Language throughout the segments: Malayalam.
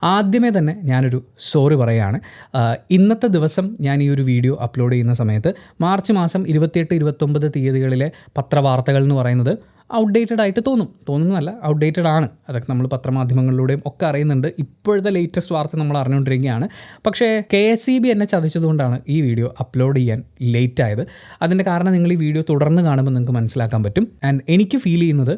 ആദ്യമേ തന്നെ ഞാനൊരു സോറി പറയുകയാണ്. ഇന്നത്തെ ദിവസം ഞാൻ ഈ ഒരു വീഡിയോ അപ്ലോഡ് ചെയ്യുന്ന സമയത്ത് മാർച്ച് മാസം 28-29 തീയതികളിലെ പത്രവാർത്തകൾ എന്ന് പറയുന്നത് ഔട്ട്ഡേറ്റഡ് ആയിട്ട് തോന്നുന്നതല്ല, ഔട്ട്ഡേറ്റഡ് ആണ്. അതൊക്കെ നമ്മൾ പത്രമാധ്യമങ്ങളിലൂടെയും ഒക്കെ അറിയുന്നുണ്ട്. ഇപ്പോഴത്തെ ലേറ്റസ്റ്റ് വാർത്ത നമ്മൾ അറിഞ്ഞുകൊണ്ടിരിക്കുകയാണ്. പക്ഷേ KSEB എന്നെ ചതിച്ചതുകൊണ്ടാണ് ഈ വീഡിയോ അപ്ലോഡ് ചെയ്യാൻ ലേറ്റ് ആയത്. അതിൻ്റെ കാരണം നിങ്ങൾ ഈ വീഡിയോ തുടർന്ന് കാണുമ്പോൾ നിങ്ങൾക്ക് മനസ്സിലാക്കാൻ പറ്റും. ആൻഡ് എനിക്ക് ഫീൽ ചെയ്യുന്നത്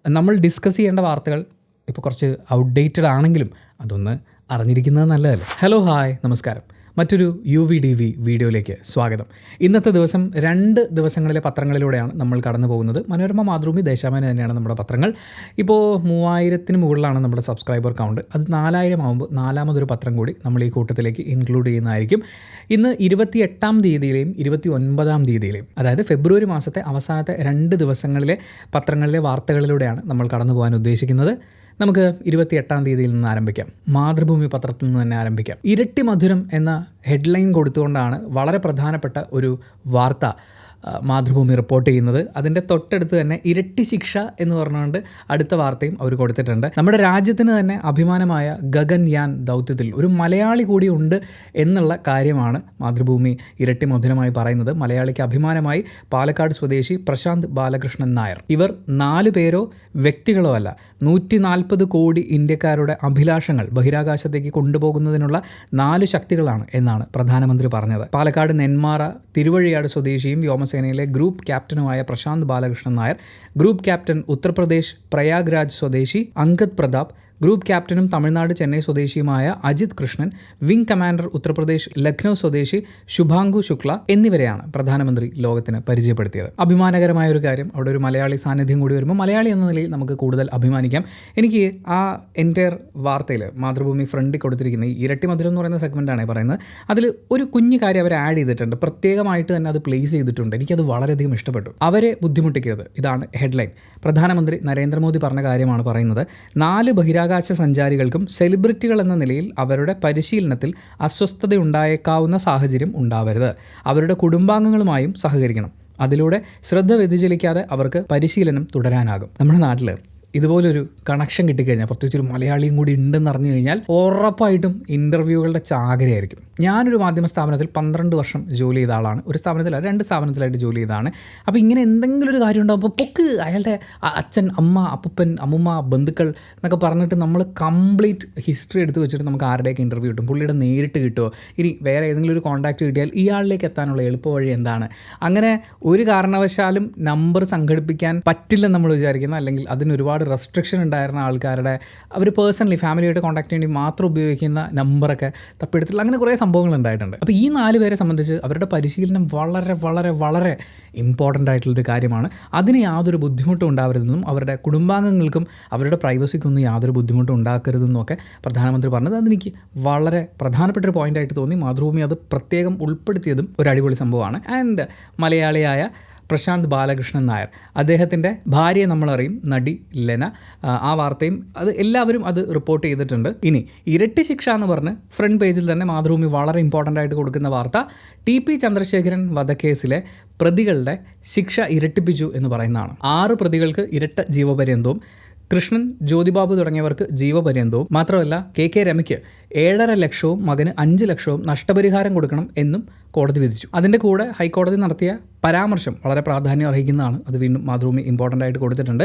നമ്മൾ ഡിസ്കസ് ചെയ്യേണ്ട വാർത്തകൾ ഇപ്പോൾ കുറച്ച് ഔട്ട്ഡേറ്റഡ് ആണെങ്കിലും അതൊന്ന് അറിഞ്ഞിരിക്കുന്നത് നല്ലതല്ലേ. ഹലോ, ഹായ്, നമസ്കാരം. മറ്റൊരു UVDV വീഡിയോയിലേക്ക് സ്വാഗതം. ഇന്നത്തെ ദിവസം 2 ദിവസങ്ങളിലെ പത്രങ്ങളിലൂടെയാണ് നമ്മൾ കടന്നു പോകുന്നത്. മനോരമ, മാതൃഭൂമി, ദേശാഭിമാനി തന്നെയാണ് നമ്മുടെ പത്രങ്ങൾ. ഇപ്പോൾ 3000-ന് മുകളിലാണ് നമ്മുടെ സബ്സ്ക്രൈബർ കൗണ്ട്. അത് 4000 ആകുമ്പോൾ 4മതൊരു പത്രം കൂടി നമ്മൾ ഈ കൂട്ടത്തിലേക്ക് ഇൻക്ലൂഡ് ചെയ്യുന്നതായിരിക്കും. ഇന്ന് 28-ാം തീയതിയിലെയും 29-ാം തീയതിയിലെയും, അതായത് ഫെബ്രുവരി മാസത്തെ അവസാനത്തെ 2 ദിവസങ്ങളിലെ പത്രങ്ങളിലെ വാർത്തകളിലൂടെയാണ് നമ്മൾ കടന്നു പോകാൻ ഉദ്ദേശിക്കുന്നത്. നമുക്ക് 28-ാം തീയതിയിൽ നിന്ന് ആരംഭിക്കാം. മാതൃഭൂമി പത്രത്തിൽ നിന്ന് തന്നെ ആരംഭിക്കാം. ഇരട്ടി മധുരം എന്ന ഹെഡ്ലൈൻ കൊടുത്തുകൊണ്ടാണ് വളരെ പ്രധാനപ്പെട്ട ഒരു വാർത്ത മാതൃഭൂമി റിപ്പോർട്ട് ചെയ്യുന്നത്. അതിൻ്റെ തൊട്ടടുത്ത് തന്നെ ഇരട്ടി ശിക്ഷ എന്ന് പറഞ്ഞുകൊണ്ട് അടുത്ത വാർത്തയും അവർ കൊടുത്തിട്ടുണ്ട്. നമ്മുടെ രാജ്യത്തിന് തന്നെ അഭിമാനമായ ഗഗൻയാൻ ദൗത്യത്തിൽ ഒരു മലയാളി കൂടി ഉണ്ട് എന്നുള്ള കാര്യമാണ് മാതൃഭൂമി ഇരട്ടി മധുരമായി പറയുന്നത്. മലയാളിക്ക് അഭിമാനമായി പാലക്കാട് സ്വദേശി പ്രശാന്ത് ബാലകൃഷ്ണൻ നായർ. ഇവർ 4 പേരോ വ്യക്തികളോ അല്ല, 140 കോടി ഇന്ത്യക്കാരുടെ അഭിലാഷങ്ങൾ ബഹിരാകാശത്തേക്ക് കൊണ്ടുപോകുന്നതിനുള്ള 4 ശക്തികളാണ് എന്നാണ് പ്രധാനമന്ത്രി പറഞ്ഞത്. പാലക്കാട് നെന്മാറ തിരുവഴിയാട് സ്വദേശിയും വ്യോമസേനയിലെ group ക്യാപ്റ്റനുമായ Prashant Balakrishnan Nair, group captain Uttar Pradesh Prayagraj സ്വദേശി അങ്കദ് പ്രതാപ്, ഗ്രൂപ്പ് ക്യാപ്റ്റനും തമിഴ്നാട് ചെന്നൈ സ്വദേശിയുമായ അജിത് കൃഷ്ണൻ, വിംഗ് കമാൻഡർ ഉത്തർപ്രദേശ് ലക്നൗ സ്വദേശി ശുഭാംഗു ശുക്ല എന്നിവരെയാണ് പ്രധാനമന്ത്രി ലോകത്തിന് പരിചയപ്പെടുത്തിയത്. അഭിമാനകരമായ ഒരു കാര്യം, അവിടെ ഒരു മലയാളി സാന്നിധ്യം കൂടി വരുമ്പോൾ മലയാളി എന്ന നിലയിൽ നമുക്ക് കൂടുതൽ അഭിമാനിക്കാം. എനിക്ക് ആ എൻ്റയർ വാർത്തയിൽ മാതൃഭൂമി ഫ്രണ്ടിൽ കൊടുത്തിരിക്കുന്ന ഈ ഇരട്ടി മധുരം എന്ന് പറയുന്ന സെഗ്മെൻറ്റാണ് പറയുന്നത്. അതിൽ ഒരു കുഞ്ഞു കാര്യം അവർ ആഡ് ചെയ്തിട്ടുണ്ട്, പ്രത്യേകമായിട്ട് തന്നെ അത് പ്ലേസ് ചെയ്തിട്ടുണ്ട്. എനിക്കത് വളരെയധികം ഇഷ്ടപ്പെട്ടു. അവരെ ബുദ്ധിമുട്ടിക്കരുത്, ഇതാണ് ഹെഡ്ലൈൻ. പ്രധാനമന്ത്രി നരേന്ദ്രമോദി പറഞ്ഞ കാര്യമാണ് പറയുന്നത്. 4 ബഹിരാകാശ സഞ്ചാരികൾക്കും സെലിബ്രിറ്റികൾ എന്ന നിലയിൽ അവരുടെ പരിശീലനത്തിൽ അസ്വസ്ഥതയുണ്ടായേക്കാവുന്ന സാഹചര്യം ഉണ്ടാവരുത്. അവരുടെ കുടുംബാംഗങ്ങളുമായും സഹകരിക്കണം. അതിലൂടെ ശ്രദ്ധ വ്യതിചലിക്കാതെ അവർക്ക് പരിശീലനം തുടരാനാകും. നമ്മുടെ നാട്ടിൽ ഇതുപോലൊരു കണക്ഷൻ കിട്ടിക്കഴിഞ്ഞാൽ, പ്രത്യേകിച്ച് ഒരു മലയാളിയും കൂടി ഉണ്ടെന്ന് അറിഞ്ഞു കഴിഞ്ഞാൽ ഉറപ്പായിട്ടും ഇൻ്റർവ്യൂകളുടെ ചാകരയായിരിക്കും. ഞാനൊരു മാധ്യമ സ്ഥാപനത്തിൽ 12 വർഷം ജോലി ചെയ്ത ആളാണ്. ഒരു സ്ഥാപനത്തിലല്ല, 2 സ്ഥാപനത്തിലായിട്ട് ജോലി ചെയ്തതാണ്. അപ്പോൾ ഇങ്ങനെ എന്തെങ്കിലും ഒരു കാര്യം ഉണ്ടാകുമ്പോൾ പൊക്ക് അയാളുടെ അച്ഛൻ, അമ്മ, അപ്പൂപ്പൻ, അമ്മുമ്മ, ബന്ധുക്കൾ എന്നൊക്കെ പറഞ്ഞിട്ട് നമ്മൾ കംപ്ലീറ്റ് ഹിസ്റ്ററി എടുത്ത് വെച്ചിട്ട് നമുക്ക് ആരുടെയൊക്കെ ഇൻ്റർവ്യൂ കിട്ടും, പുള്ളിയുടെ നേരിട്ട് കിട്ടുമോ, ഇനി വേറെ ഏതെങ്കിലും ഒരു കോൺടാക്റ്റ് കിട്ടിയാൽ ഇയാളിലേക്ക് എത്താനുള്ള എളുപ്പവഴി എന്താണ്. അങ്ങനെ ഒരു കാരണവശാലും നമ്പർ സംഘടിപ്പിക്കാൻ പറ്റില്ലെന്ന് നമ്മൾ വിചാരിക്കുന്ന, അല്ലെങ്കിൽ അതിന് ഒരുപാട് റെസ്ട്രിക്ഷൻ ഉണ്ടായിരുന്ന ആൾക്കാരുടെ അവർ പേഴ്സണലി ഫാമിലിയായിട്ട് കോൺടാക്ട് വേണ്ടി മാത്രം ഉപയോഗിക്കുന്ന നമ്പറൊക്കെ തപ്പിയെടുത്തില്ല. അങ്ങനെ കുറേ സംഭവങ്ങൾ ഉണ്ടായിട്ടുണ്ട്. അപ്പോൾ ഈ 4 പേരെ സംബന്ധിച്ച് അവരുടെ പരിശീലനം വളരെ വളരെ വളരെ ഇമ്പോർട്ടൻ്റ് ആയിട്ടുള്ളൊരു കാര്യമാണ്. അതിന് യാതൊരു ബുദ്ധിമുട്ടും ഉണ്ടാവരുതെന്നും അവരുടെ കുടുംബാംഗങ്ങൾക്കും അവരുടെ പ്രൈവസിക്കൊന്നും യാതൊരു ബുദ്ധിമുട്ടും ഉണ്ടാക്കരുതെന്നും ഒക്കെ പ്രധാനമന്ത്രി പറഞ്ഞത് അതെനിക്ക് വളരെ പ്രധാനപ്പെട്ടൊരു പോയിൻ്റായിട്ട് തോന്നി. മാതൃഭൂമി അത് പ്രത്യേകം ഉൾപ്പെടുത്തിയതും ഒരു അടിപൊളി സംഭവമാണ്. ആൻഡ് മലയാളിയായ പ്രശാന്ത് ബാലകൃഷ്ണൻ നായർ, അദ്ദേഹത്തിൻ്റെ ഭാര്യയെ നമ്മളറിയും, നടി ലെന. ആ വാർത്തയും അത് എല്ലാവരും അത് റിപ്പോർട്ട് ചെയ്തിട്ടുണ്ട്. ഇനി ഇരട്ടി ശിക്ഷ എന്ന് പറഞ്ഞ് ഫ്രണ്ട് പേജിൽ തന്നെ മാതൃഭൂമി വളരെ ഇമ്പോർട്ടൻ്റ് ആയിട്ട് കൊടുക്കുന്ന വാർത്ത, TP ചന്ദ്രശേഖരൻ വധക്കേസിലെ പ്രതികളുടെ ശിക്ഷ ഇരട്ടിപ്പിച്ചു എന്ന് പറയുന്നതാണ്. 6 പ്രതികൾക്ക് ഇരട്ട ജീവപര്യന്തവും, കൃഷ്ണൻ, ജ്യോതിബാബു തുടങ്ങിയവർക്ക് ജീവപര്യന്തവും, മാത്രമല്ല KK രമയ്ക്ക് 7.5 ലക്ഷവും മകന് 5 ലക്ഷവും നഷ്ടപരിഹാരം കൊടുക്കണം എന്നും കോടതി വിധിച്ചു. അതിൻ്റെ കൂടെ ഹൈക്കോടതി നടത്തിയ പരാമർശം വളരെ പ്രാധാന്യം അർഹിക്കുന്നതാണ്. അത് വീണ്ടും മാതൃഭൂമി ഇമ്പോർട്ടൻ്റ് ആയിട്ട് കൊടുത്തിട്ടുണ്ട്.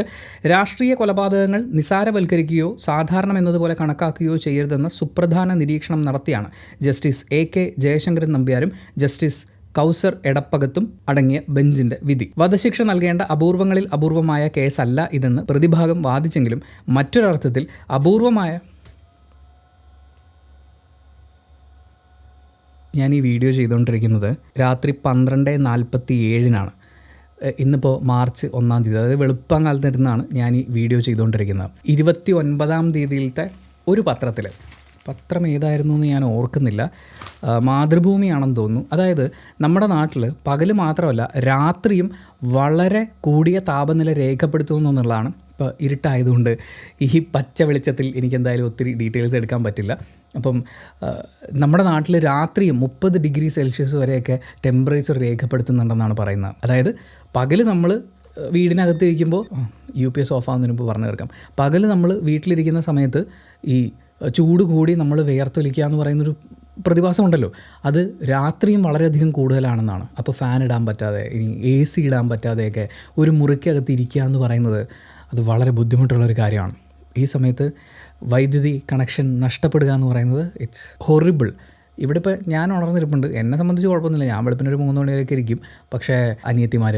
രാഷ്ട്രീയ കൊലപാതകങ്ങൾ നിസാരവൽക്കരിക്കുകയോ സാധാരണം എന്നതുപോലെ കണക്കാക്കുകയോ ചെയ്യരുതെന്ന സുപ്രധാന നിരീക്ഷണം നടത്തിയാണ് ജസ്റ്റിസ് AK ജയശങ്കരൻ നമ്പ്യാരും ജസ്റ്റിസ് കൗസർ എടപ്പകത്തും അടങ്ങിയ ബെഞ്ചിന്റെ വിധി. വധശിക്ഷ നൽകേണ്ട അപൂർവങ്ങളിൽ അപൂർവമായ കേസല്ല ഇതെന്ന് പ്രതിഭാഗം വാദിച്ചെങ്കിലും മറ്റൊരർത്ഥത്തിൽ അപൂർവമായ, ഞാൻ ഈ വീഡിയോ ചെയ്തുകൊണ്ടിരിക്കുന്നത് രാത്രി 12:47 ഇന്നിപ്പോൾ മാർച്ച് 1-ാം തീയതി, അതായത് വെളുപ്പാങ്കാലത്തിരുന്നാണ് ഞാൻ ഈ വീഡിയോ ചെയ്തുകൊണ്ടിരിക്കുന്നത്. 29-ാം തീയതിയിലത്തെ ഒരു പത്രം ഏതായിരുന്നു എന്ന് ഞാൻ ഓർക്കുന്നില്ല, മാതൃഭൂമിയാണെന്ന് തോന്നുന്നു. അതായത് നമ്മുടെ നാട്ടിൽ പകൽ മാത്രമല്ല രാത്രിയും വളരെ കൂടിയ താപനില രേഖപ്പെടുത്തുന്നു എന്നുള്ളതാണ്. ഇപ്പോൾ ഇരുട്ടായതുകൊണ്ട് ഈ പച്ച വെളിച്ചത്തിൽ എനിക്കെന്തായാലും ഒത്തിരി ഡീറ്റെയിൽസ് എടുക്കാൻ പറ്റില്ല. അപ്പം നമ്മുടെ നാട്ടിൽ രാത്രിയും 30 ഡിഗ്രി സെൽഷ്യസ് വരെയൊക്കെ ടെമ്പറേച്ചർ രേഖപ്പെടുത്തുന്നുണ്ടെന്നാണ് പറയുന്നത്. അതായത് പകൽ നമ്മൾ വീടിനകത്ത് ഇരിക്കുമ്പോൾ UPS ഓഫ് ആകുന്നതിന് മുമ്പ് പറഞ്ഞു തീർക്കാം. പകൽ നമ്മൾ വീട്ടിലിരിക്കുന്ന സമയത്ത് ഈ ചൂട് കൂടി നമ്മൾ വിയർത്തൊലിക്കുക എന്ന് പറയുന്നൊരു പ്രതിഭാസം ഉണ്ടല്ലോ, അത് രാത്രിയും വളരെയധികം കൂടുതലാണെന്നാണ്. അപ്പോൾ ഫാൻ ഇടാൻ പറ്റാതെ, ഇനി AC ഇടാൻ പറ്റാതെയൊക്കെ ഒരു മുറിക്കകത്ത് ഇരിക്കുക എന്ന് പറയുന്നത് അത് വളരെ ബുദ്ധിമുട്ടുള്ളൊരു കാര്യമാണ്. ഈ സമയത്ത് വൈദ്യുതി കണക്ഷൻ നഷ്ടപ്പെടുക എന്ന് പറയുന്നത് ഇറ്റ്സ് ഹൊറിബിൾ. ഇവിടെ ഇപ്പോൾ ഞാൻ ഉണർന്നിരിപ്പുണ്ട്, എന്നെ സംബന്ധിച്ച് കുഴപ്പമൊന്നുമില്ല, ഞാൻ വെളുപ്പിന് ഒരു 3 മണിവരെയൊക്കെ ഇരിക്കും. പക്ഷേ അനിയത്തിമാർ,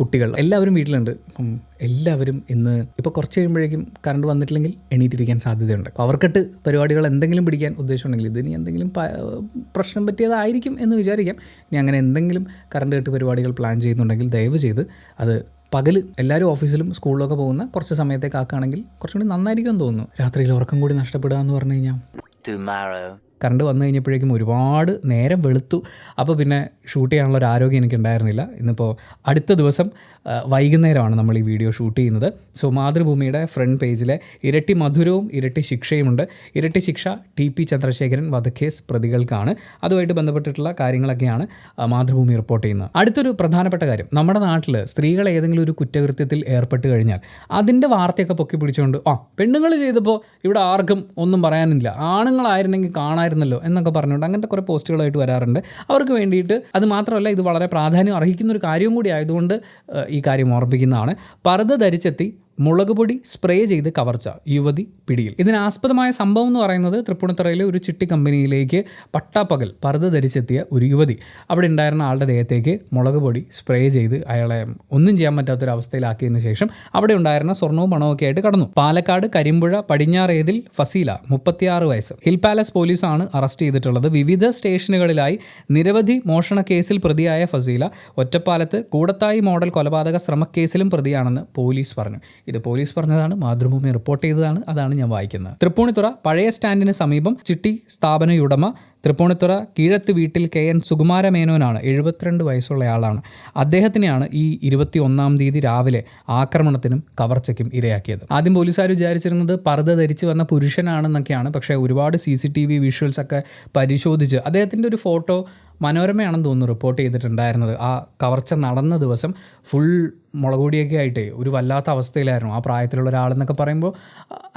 കുട്ടികൾ എല്ലാവരും വീട്ടിലുണ്ട്. അപ്പം എല്ലാവരും ഇന്ന് ഇപ്പോൾ കുറച്ച് കഴിയുമ്പോഴേക്കും കറണ്ട് വന്നിട്ടില്ലെങ്കിൽ എണീറ്റിരിക്കാൻ സാധ്യതയുണ്ട്. പവർ കട്ട് പരിപാടികൾ എന്തെങ്കിലും പിടിക്കാൻ ഉദ്ദേശമുണ്ടെങ്കിൽ ഇതിന് എന്തെങ്കിലും പ്രശ്നം പറ്റിയതായിരിക്കും എന്ന് വിചാരിക്കാം. ഇനി അങ്ങനെ എന്തെങ്കിലും കറണ്ട് കട്ട് പരിപാടികൾ പ്ലാൻ ചെയ്യുന്നുണ്ടെങ്കിൽ ദയവ് ചെയ്ത് അത് പകൽ എല്ലാവരും ഓഫീസിലും സ്കൂളിലൊക്കെ പോകുന്ന കുറച്ച് സമയത്തേക്ക് ആക്കുകയാണെങ്കിൽ കുറച്ചും കൂടി നന്നായിരിക്കുമെന്ന് തോന്നുന്നു. രാത്രിയിൽ ഉറക്കം കൂടി നഷ്ടപ്പെടുക എന്ന് പറഞ്ഞു കഴിഞ്ഞാൽ കറണ്ട് വന്നു കഴിഞ്ഞപ്പോഴേക്കും ഒരുപാട് നേരം വെളുത്തു. അപ്പോൾ പിന്നെ ഷൂട്ട് ചെയ്യാനുള്ള ഒരു ആരോഗ്യം എനിക്ക് ഉണ്ടായിരുന്നില്ല. ഇന്നിപ്പോൾ അടുത്ത ദിവസം വൈകുന്നേരമാണ് നമ്മൾ ഈ വീഡിയോ ഷൂട്ട് ചെയ്യുന്നത്. സോ മാതൃഭൂമിയുടെ ഫ്രണ്ട് പേജിലെ ഇരട്ടി മധുരവും ഇരട്ടി ശിക്ഷയുമുണ്ട്. ഇരട്ടി ശിക്ഷ TP ചന്ദ്രശേഖരൻ വധക്കേസ് പ്രതികൾക്കാണ്. അതുമായിട്ട് ബന്ധപ്പെട്ടിട്ടുള്ള കാര്യങ്ങളൊക്കെയാണ് മാതൃഭൂമി റിപ്പോർട്ട് ചെയ്യുന്നത്. അടുത്തൊരു പ്രധാനപ്പെട്ട കാര്യം, നമ്മുടെ നാട്ടിൽ സ്ത്രീകൾ ഏതെങ്കിലും ഒരു കുറ്റകൃത്യത്തിൽ ഏർപ്പെട്ട് കഴിഞ്ഞാൽ അതിൻ്റെ വാർത്തയൊക്കെ പൊക്കി പിടിച്ചുകൊണ്ട് പെണ്ണുങ്ങൾ ചെയ്തപ്പോൾ ഇവിടെ ആർക്കും ഒന്നും പറയാനില്ല, ആണുങ്ങളായിരുന്നെങ്കിൽ കാണായിരുന്നല്ലോ എന്നൊക്കെ പറഞ്ഞുകൊണ്ട് അങ്ങനത്തെ കുറേ പോസ്റ്റുകളായിട്ട് വരാറുണ്ട്. അവർക്ക് വേണ്ടിയിട്ട് അത് മാത്രമല്ല, ഇത് വളരെ പ്രാധാന്യം അർഹിക്കുന്ന ഒരു കാര്യവും കൂടി ആയതുകൊണ്ട് ഈ കാര്യം ഓർമ്മിപ്പിക്കുന്നതാണ്. പർദ്ദ ധരിച്ചെത്തി മുളക് പൊടി സ്പ്രേ ചെയ്ത് കവർച്ച, യുവതി പിടിയിൽ. ഇതിനാസ്പദമായ സംഭവം എന്ന് പറയുന്നത് തൃപ്പൂണിത്തുറയിലെ ഒരു ചിട്ടി കമ്പനിയിലേക്ക് പട്ടാപ്പകൽ പർദ്ദ ധരിച്ചെത്തിയ ഒരു യുവതി അവിടെ ഉണ്ടായിരുന്ന ആളുടെ ദേഹത്തേക്ക് മുളക് പൊടി സ്പ്രേ ചെയ്ത് അയാളെ ഒന്നും ചെയ്യാൻ പറ്റാത്തൊരവസ്ഥയിലാക്കിയതിനു ശേഷം അവിടെ ഉണ്ടായിരുന്ന സ്വർണവും പണവും ഒക്കെ ആയിട്ട് കടന്നു. പാലക്കാട് കരിമ്പുഴ പടിഞ്ഞാറേതിൽ ഫസീല 36 വയസ്സ് ഹിൽ പാലസ് പോലീസാണ് അറസ്റ്റ് ചെയ്തിട്ടുള്ളത്. വിവിധ സ്റ്റേഷനുകളിലായി നിരവധി മോഷണ കേസിൽ പ്രതിയായ ഫസീല ഒറ്റപ്പാലത്ത് കൂടത്തായി മോഡൽ കൊലപാതക ശ്രമക്കേസിലും പ്രതിയാണെന്ന് പോലീസ് പറഞ്ഞു. ഇത് പോലീസ് പറഞ്ഞതാണ്, മാതൃഭൂമി റിപ്പോർട്ട് ചെയ്തതാണ്, അതാണ് ഞാൻ വായിക്കുന്നത്. തൃപ്പൂണിത്തുറ പഴയ സ്റ്റാൻഡിന് സമീപം ചിട്ടി സ്ഥാപനയുടമ തൃപ്പൂണിത്തുറ കീഴത്ത് വീട്ടിൽ KN സുകുമാര മേനോനാണ്. 72 വയസ്സുള്ളയാളാണ്. അദ്ദേഹത്തിനെയാണ് ഈ 21-ാം തീയതി രാവിലെ ആക്രമണത്തിനും കവർച്ചയ്ക്കും ഇരയാക്കിയത്. ആദ്യം പോലീസുകാർ വിചാരിച്ചിരുന്നത് പർദ്ദ ധരിച്ച് വന്ന പുരുഷനാണെന്നൊക്കെയാണ്. പക്ഷേ ഒരുപാട് CCTV വിഷ്വൽസ് ഒക്കെ പരിശോധിച്ച് അദ്ദേഹത്തിൻ്റെ ഒരു ഫോട്ടോ മനോരമയാണെന്ന് തോന്നുന്നു റിപ്പോർട്ട് ചെയ്തിട്ടുണ്ടായിരുന്നത്. ആ കവർച്ച നടന്ന ദിവസം ഫുൾ മുളകുപൊടിയൊക്കെ ആയിട്ട് ഒരു വല്ലാത്ത അവസ്ഥയിലായിരുന്നു. ആ പ്രായത്തിലുള്ള ഒരാളെന്നൊക്കെ പറയുമ്പോൾ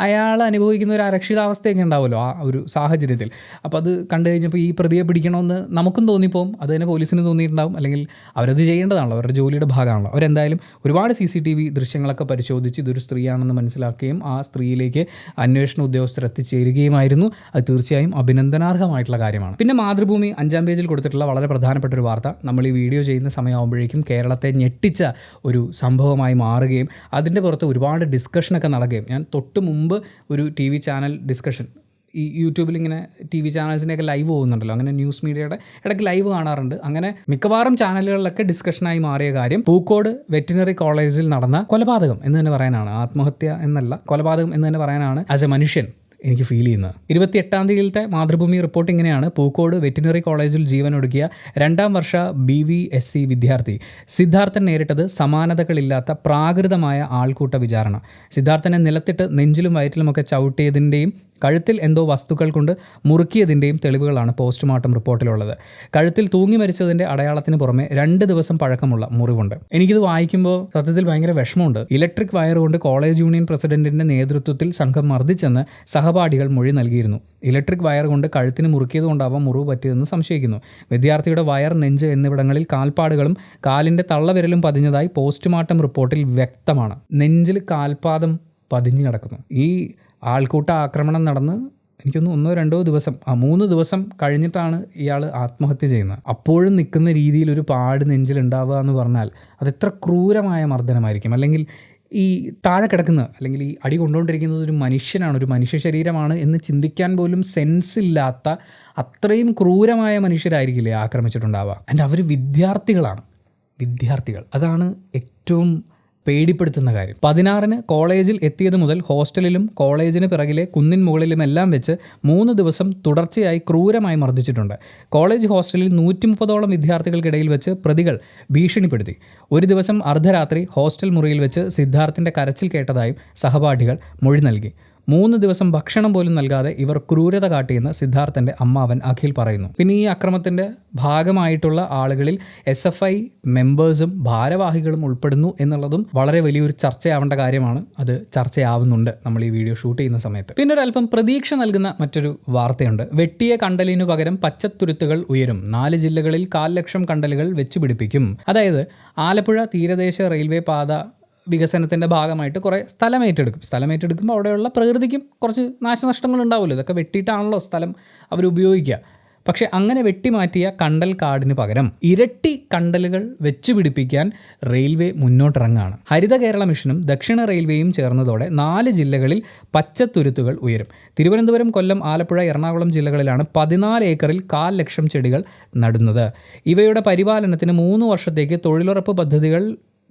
അയാൾ അനുഭവിക്കുന്ന ഒരു അരക്ഷിതാവസ്ഥയൊക്കെ ഉണ്ടാവുമല്ലോ ആ ഒരു സാഹചര്യത്തിൽ. അപ്പോൾ അത് കണ്ടു കഴിഞ്ഞപ്പോൾ ഈ പ്രതിയെ പിടിക്കണമെന്ന് നമുക്കും തോന്നിപ്പോവും, അത് തന്നെ പോലീസിന് തോന്നിയിട്ടുണ്ടാവും. അല്ലെങ്കിൽ അവരത് ചെയ്യേണ്ടതാണല്ലോ, അവരുടെ ജോലിയുടെ ഭാഗമാണല്ലോ. അവരെന്തായാലും ഒരുപാട് CCTV ദൃശ്യങ്ങളൊക്കെ പരിശോധിച്ച് ഇതൊരു സ്ത്രീയാണെന്ന് മനസ്സിലാക്കുകയും ആ സ്ത്രീയിലേക്ക് അന്വേഷണ ഉദ്യോഗസ്ഥർ എത്തിച്ചേരുകയുമായിരുന്നു. അത് തീർച്ചയായും അഭിനന്ദനാർഹമായിട്ടുള്ള കാര്യമാണ്. പിന്നെ മാതൃഭൂമി 5-ാം പേജിൽ കൊടുത്തിട്ടുള്ള വളരെ പ്രധാനപ്പെട്ട ഒരു വാർത്ത, നമ്മൾ ഈ വീഡിയോ ചെയ്യുന്ന സമയമാകുമ്പോഴേക്കും കേരളത്തെ ഞെട്ടിച്ച ഒരു സംഭവമായി മാറുകയും അതിൻ്റെ പുറത്ത് ഒരുപാട് ഡിസ്കഷനൊക്കെ നടക്കുകയും, ഞാൻ തൊട്ട് മുമ്പ് ഒരു TV ചാനൽ ഡിസ്കഷൻ ഈ യൂട്യൂബിൽ ഇങ്ങനെ TV ചാനൽസിൻ്റെയൊക്കെ ലൈവ് പോകുന്നുണ്ടല്ലോ, അങ്ങനെ ന്യൂസ് മീഡിയയുടെ ഇടയ്ക്ക് ലൈവ് കാണാറുണ്ട്. അങ്ങനെ മിക്കവാറും ചാനലുകളിലൊക്കെ ഡിസ്കഷനായി മാറിയ കാര്യം പൂക്കോട് വെറ്റിനറി കോളേജിൽ നടന്ന കൊലപാതകം എന്ന് തന്നെ പറയാനാണ്, ആത്മഹത്യ എന്നല്ല, കൊലപാതകം എന്ന് തന്നെ പറയാനാണ് ആസ് എ മനുഷ്യൻ എനിക്ക് ഫീൽ ചെയ്യുന്നത്. 28-ാം തീയതിയിലത്തെ മാതൃഭൂമി റിപ്പോർട്ട് ഇങ്ങനെയാണ്. പൂക്കോട് വെറ്റിനറി കോളേജിൽ ജീവനൊടുക്കിയ 2ാം വർഷ BVSC വിദ്യാർത്ഥി സിദ്ധാർത്ഥൻ നേരിട്ടത് സമാനതകളില്ലാത്ത പ്രാകൃതമായ ആൾക്കൂട്ട വിചാരണ. സിദ്ധാർത്ഥനെ നിലത്തിട്ട് നെഞ്ചിലും വയറ്റിലുമൊക്കെ ചവിട്ടിയതിൻ്റെയും കഴുത്തിൽ എന്തോ വസ്തുക്കൾ കൊണ്ട് മുറുക്കിയതിൻ്റെയും തെളിവുകളാണ് പോസ്റ്റ്മോർട്ടം റിപ്പോർട്ടിലുള്ളത്. കഴുത്തിൽ തൂങ്ങി മരിച്ചതിൻ്റെ അടയാളത്തിന് പുറമെ 2 ദിവസം പഴക്കമുള്ള മുറിവുണ്ട്. എനിക്കിത് വായിക്കുമ്പോൾ സത്യത്തിൽ ഭയങ്കര വിഷമമുണ്ട്. ഇലക്ട്രിക് വയർ കൊണ്ട് കോളേജ് യൂണിയൻ പ്രസിഡന്റിൻ്റെ നേതൃത്വത്തിൽ സംഘം മർദ്ദിച്ചെന്ന് സഹപാഠികൾ മൊഴി നൽകിയിരുന്നു. ഇലക്ട്രിക് വയർ കൊണ്ട് കഴുത്തിന് മുറുക്കിയതുകൊണ്ടാവാം മുറിവ് പറ്റിയതെന്ന് സംശയിക്കുന്നു. വിദ്യാർത്ഥിയുടെ വയർ, നെഞ്ച് എന്നിവിടങ്ങളിൽ കാൽപ്പാടുകളും കാലിൻ്റെ തള്ളവിരലും പതിഞ്ഞതായി പോസ്റ്റ്മോർട്ടം റിപ്പോർട്ടിൽ വ്യക്തമാണ്. നെഞ്ചിൽ കാൽപാദം പതിഞ്ഞു കിടക്കുന്നു. ഈ ആൾക്കൂട്ട ആക്രമണം നടന്ന് എനിക്കൊന്ന് 1-2 ദിവസം 3 ദിവസം കഴിഞ്ഞിട്ടാണ് ഇയാൾ ആത്മഹത്യ ചെയ്യുന്നത്. അപ്പോഴും നിൽക്കുന്ന രീതിയിൽ ഒരു പാട് നെഞ്ചിലുണ്ടാവുക എന്ന് പറഞ്ഞാൽ അതെത്ര ക്രൂരമായ മർദ്ദനമായിരിക്കും. അല്ലെങ്കിൽ ഈ താഴെ കിടക്കുന്ന അല്ലെങ്കിൽ ഈ അടി കൊണ്ടുകൊണ്ടിരിക്കുന്നത് ഒരു മനുഷ്യനാണ്, ഒരു മനുഷ്യ ശരീരമാണ് എന്ന് ചിന്തിക്കാൻ പോലും സെൻസില്ലാത്ത അത്രയും ക്രൂരമായ മനുഷ്യരായിരിക്കില്ലേ ആക്രമിച്ചിട്ടുണ്ടാവുക. ആൻഡ് അവർ വിദ്യാർത്ഥികളാണ്. അതാണ് ഏറ്റവും പേടിപ്പെടുത്തുന്ന കാര്യം. 16-ന് കോളേജിൽ എത്തിയത് മുതൽ ഹോസ്റ്റലിലും കോളേജിന് പിറകിലെ കുന്നിൻ മുകളിലുമെല്ലാം വെച്ച് 3 ദിവസം തുടർച്ചയായി ക്രൂരമായി മർദ്ദിച്ചിട്ടുണ്ട്. കോളേജ് ഹോസ്റ്റലിൽ 130ഓളം വിദ്യാർത്ഥികൾക്കിടയിൽ വെച്ച് പ്രതികൾ ഭീഷണിപ്പെടുത്തി. ഒരു ദിവസം അർദ്ധരാത്രി ഹോസ്റ്റൽ മുറിയിൽ വെച്ച് സിദ്ധാർത്ഥിൻ്റെ കരച്ചിൽ കേട്ടതായും സഹപാഠികൾ മൊഴി നൽകി. 3 ദിവസം ഭക്ഷണം പോലും നൽകാതെ ഇവർ ക്രൂരത കാട്ടിയെന്ന് സിദ്ധാർത്ഥൻ്റെ അമ്മാവൻ അഖിൽ പറയുന്നു. പിന്നെ ഈ അക്രമത്തിൻ്റെ ഭാഗമായിട്ടുള്ള ആളുകളിൽ SFI മെമ്പേഴ്സും ഭാരവാഹികളും ഉൾപ്പെടുന്നു എന്നുള്ളതും വളരെ വലിയൊരു ചർച്ചയാവേണ്ട കാര്യമാണ്. അത് ചർച്ചയാവുന്നുണ്ട് നമ്മൾ ഈ വീഡിയോ ഷൂട്ട് ചെയ്യുന്ന സമയത്ത്. പിന്നെ ഒരല്പം പ്രതീക്ഷ നൽകുന്ന മറ്റൊരു വാർത്തയുണ്ട്. വെട്ടിയ കണ്ടലിനു പകരം പച്ചത്തുരുത്തുകൾ ഉയരും. 4 ജില്ലകളിൽ 1,00,000 കണ്ടലുകൾ വെച്ചുപിടിപ്പിക്കും. അതായത് ആലപ്പുഴ തീരദേശ റെയിൽവേ പാത വികസനത്തിൻ്റെ ഭാഗമായിട്ട് കുറേ സ്ഥലം ഏറ്റെടുക്കുമ്പോൾ അവിടെയുള്ള പ്രകൃതിക്കും കുറച്ച് നാശനഷ്ടങ്ങൾ ഉണ്ടാവുമല്ലോ. ഇതൊക്കെ വെട്ടിയിട്ടാണല്ലോ സ്ഥലം അവർ ഉപയോഗിക്കുക. പക്ഷേ അങ്ങനെ വെട്ടിമാറ്റിയ കണ്ടൽ കാടിന് പകരം ഇരട്ടി കണ്ടലുകൾ വെച്ചുപിടിപ്പിക്കാൻ റെയിൽവേ മുന്നോട്ടിറങ്ങാണ്. ഹരിത കേരള മിഷനും ദക്ഷിണ റെയിൽവേയും ചേർന്നതോടെ 4 ജില്ലകളിൽ പച്ചത്തുരുത്തുകൾ ഉയരും. തിരുവനന്തപുരം, കൊല്ലം, ആലപ്പുഴ, എറണാകുളം ജില്ലകളിലാണ് 14 ഏക്കറിൽ 1,00,000 ചെടികൾ നടുന്നത്. ഇവയുടെ പരിപാലനത്തിന് 3 വർഷത്തേക്ക് തൊഴിലുറപ്പ്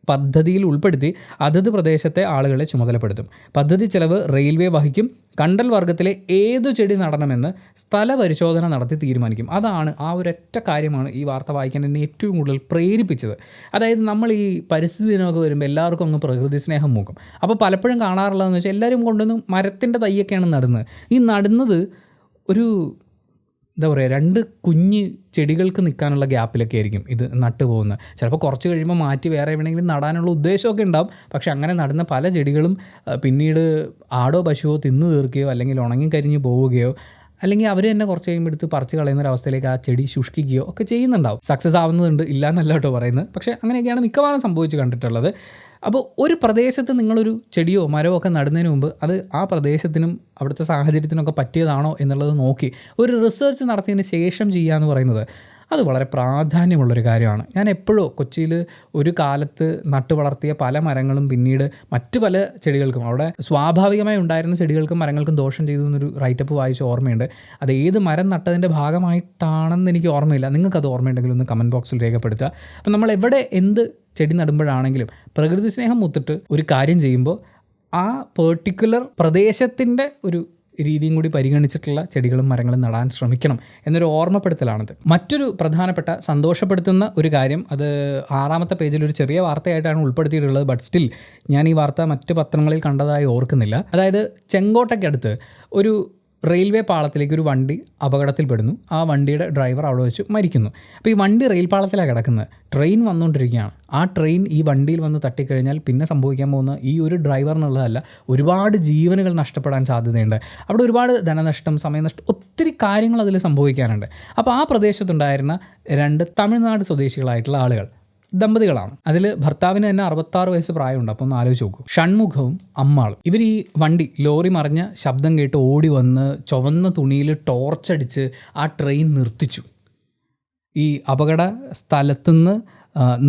പദ്ധതിയിൽ ഉൾപ്പെടുത്തി അതത് പ്രദേശത്തെ ആളുകളെ ചുമതലപ്പെടുത്തും. പദ്ധതി ചെലവ് റെയിൽവേ വഹിക്കും. കണ്ടൽ വർഗ്ഗത്തിലെ ഏതു ചെടി നടണമെന്ന് സ്ഥല പരിശോധന നടത്തി തീരുമാനിക്കും. അതാണ് ആ ഒരൊറ്റ കാര്യമാണ് ഈ വാർത്ത വായിക്കാൻ എന്നെ ഏറ്റവും കൂടുതൽ പ്രേരിപ്പിച്ചത്. അതായത് നമ്മൾ ഈ പരിസ്ഥിതി ദിനമൊക്കെ വരുമ്പോൾ എല്ലാവർക്കും അങ്ങ് പ്രകൃതി സ്നേഹം മൂക്കും. അപ്പോൾ പലപ്പോഴും കാണാറുള്ളതെന്ന് വെച്ചാൽ എല്ലാവരും കൊണ്ടുവന്ന് മരത്തിൻ്റെ തൈയൊക്കെയാണ് നടുന്നത്. ഈ നടുന്നത് ഒരു എന്താ പറയുക, 2 കുഞ്ഞ് ചെടികൾക്ക് നിൽക്കാനുള്ള ഗ്യാപ്പിലൊക്കെ ആയിരിക്കും ഇത് നട്ടു പോകുന്നത്. ചിലപ്പോൾ കുറച്ച് കഴിയുമ്പോൾ മാറ്റി വേറെ എവിടെയെങ്കിലും നടാനുള്ള ഉദ്ദേശമൊക്കെ ഉണ്ടാവും. പക്ഷെ അങ്ങനെ നടുന്ന പല ചെടികളും പിന്നീട് ആടോ പശുവോ തിന്നു തീർക്കുകയോ അല്ലെങ്കിൽ ഉണങ്ങി കരിഞ്ഞ് പോവുകയോ അല്ലെങ്കിൽ അവർ തന്നെ കുറച്ച് കഴിയുമ്പോൾ എടുത്ത് പറിച്ച് കളയുന്നൊരവസ്ഥയിലേക്ക് ആ ചെടി ശുഷ്കിക്കുകയോ ഒക്കെ ചെയ്യുന്നുണ്ടാവും. സക്സസ് ആവുന്നതുണ്ട്, ഇല്ല എന്നല്ല കേട്ടോ പറയുന്നത്. പക്ഷേ അങ്ങനെയൊക്കെയാണ് മിക്കവാറും സംഭവിച്ച് കണ്ടിട്ടുള്ളത്. അപ്പോൾ ഒരു പ്രദേശത്ത് നിങ്ങളൊരു ചെടിയോ മരമോ ഒക്കെ നടുന്നതിന് മുമ്പ് അത് ആ പ്രദേശത്തിനും അവിടുത്തെ സാഹചര്യത്തിനൊക്കെ പറ്റിയതാണോ എന്നുള്ളത് നോക്കി ഒരു റിസർച്ച് നടത്തിയതിന് ശേഷം ചെയ്യുക എന്ന് പറയുന്നത് അത് വളരെ പ്രാധാന്യമുള്ളൊരു കാര്യമാണ്. ഞാൻ എപ്പോഴും കൊച്ചിയിൽ ഒരു കാലത്ത് നട്ടു വളർത്തിയ പല മരങ്ങളും പിന്നീട് മറ്റു പല ചെടികൾക്കും അവിടെ സ്വാഭാവികമായി ഉണ്ടായിരുന്ന ചെടികൾക്കും മരങ്ങൾക്കും ദോഷം ചെയ്തു എന്നൊരു റൈറ്റപ്പ് വായിച്ച ഓർമ്മയുണ്ട്. അത് ഏത് മരം നട്ടതിൻ്റെ ഭാഗമായിട്ടാണെന്ന് എനിക്ക് ഓർമ്മയില്ല. നിങ്ങൾക്കത് ഓർമ്മയുണ്ടെങ്കിൽ ഒന്ന് കമൻറ്റ് ബോക്സിൽ രേഖപ്പെടുത്തുക. അപ്പം നമ്മൾ എവിടെ എന്ത് ചെടി നടുമ്പോഴാണെങ്കിലും പ്രകൃതി സ്നേഹം മുത്തിട്ട് ഒരു കാര്യം ചെയ്യുമ്പോൾ ആ പെർട്ടിക്കുലർ പ്രദേശത്തിൻ്റെ ഒരു രീതിയും കൂടി പരിഗണിച്ചിട്ടുള്ള ചെടികളും മരങ്ങളും നടാൻ ശ്രമിക്കണം എന്നൊരു ഓർമ്മപ്പെടുത്തലാണിത്. മറ്റൊരു പ്രധാനപ്പെട്ട സന്തോഷപ്പെടുത്തുന്ന ഒരു കാര്യം, അത് 6ാമത്തെ പേജിൽ ഒരു ചെറിയ വാർത്തയായിട്ടാണ് ഉൾപ്പെടുത്തിയിട്ടുള്ളത്. ബട്ട് സ്റ്റിൽ ഞാൻ ഈ വാർത്ത മറ്റ് പത്രങ്ങളിൽ കണ്ടതായി ഓർക്കുന്നില്ല. അതായത് ചെങ്കോട്ടയ്ക്കടുത്ത് ഒരു റെയിൽവേ പാളത്തിലേക്ക് ഒരു വണ്ടി അപകടത്തിൽപ്പെടുന്നു. ആ വണ്ടിയുടെ ഡ്രൈവർ അവിടെ വെച്ച് മരിക്കുന്നു. അപ്പോൾ ഈ വണ്ടി റെയിൽ പാളത്തിലാണ് കിടക്കുന്നത്. ട്രെയിൻ വന്നുകൊണ്ടിരിക്കുകയാണ്. ആ ട്രെയിൻ ഈ വണ്ടിയിൽ വന്ന് തട്ടിക്കഴിഞ്ഞാൽ പിന്നെ സംഭവിക്കാൻ പോകുന്ന ഈ ഒരു ഡ്രൈവറിനുള്ളതല്ല, ഒരുപാട് ജീവനുകൾ നഷ്ടപ്പെടാൻ സാധ്യതയുണ്ട്. അവിടെ ഒരുപാട് ധനനഷ്ടം, സമയനഷ്ടം, ഒത്തിരി കാര്യങ്ങൾ അതിൽ സംഭവിക്കാനുണ്ട്. അപ്പോൾ ആ പ്രദേശത്തുണ്ടായിരുന്ന 2 തമിഴ്നാട് സ്വദേശികളായിട്ടുള്ള ആളുകൾ, ദമ്പതികളാണ്. അതിൽ ഭർത്താവിന് തന്നെ 66 വയസ്സ് പ്രായമുണ്ട്. അപ്പോൾ ഒന്ന് ആലോചിച്ച് നോക്കൂ. ഷൺമുഖവും അമ്മാളും. ഇവർ ഈ വണ്ടി ലോറി മറിഞ്ഞ ശബ്ദം കേട്ട് ഓടി വന്ന് ചുവന്ന തുണിയിൽ ടോർച്ചടിച്ച് ആ ട്രെയിൻ നിർത്തിച്ചു. ഈ അപകട സ്ഥലത്തുനിന്ന്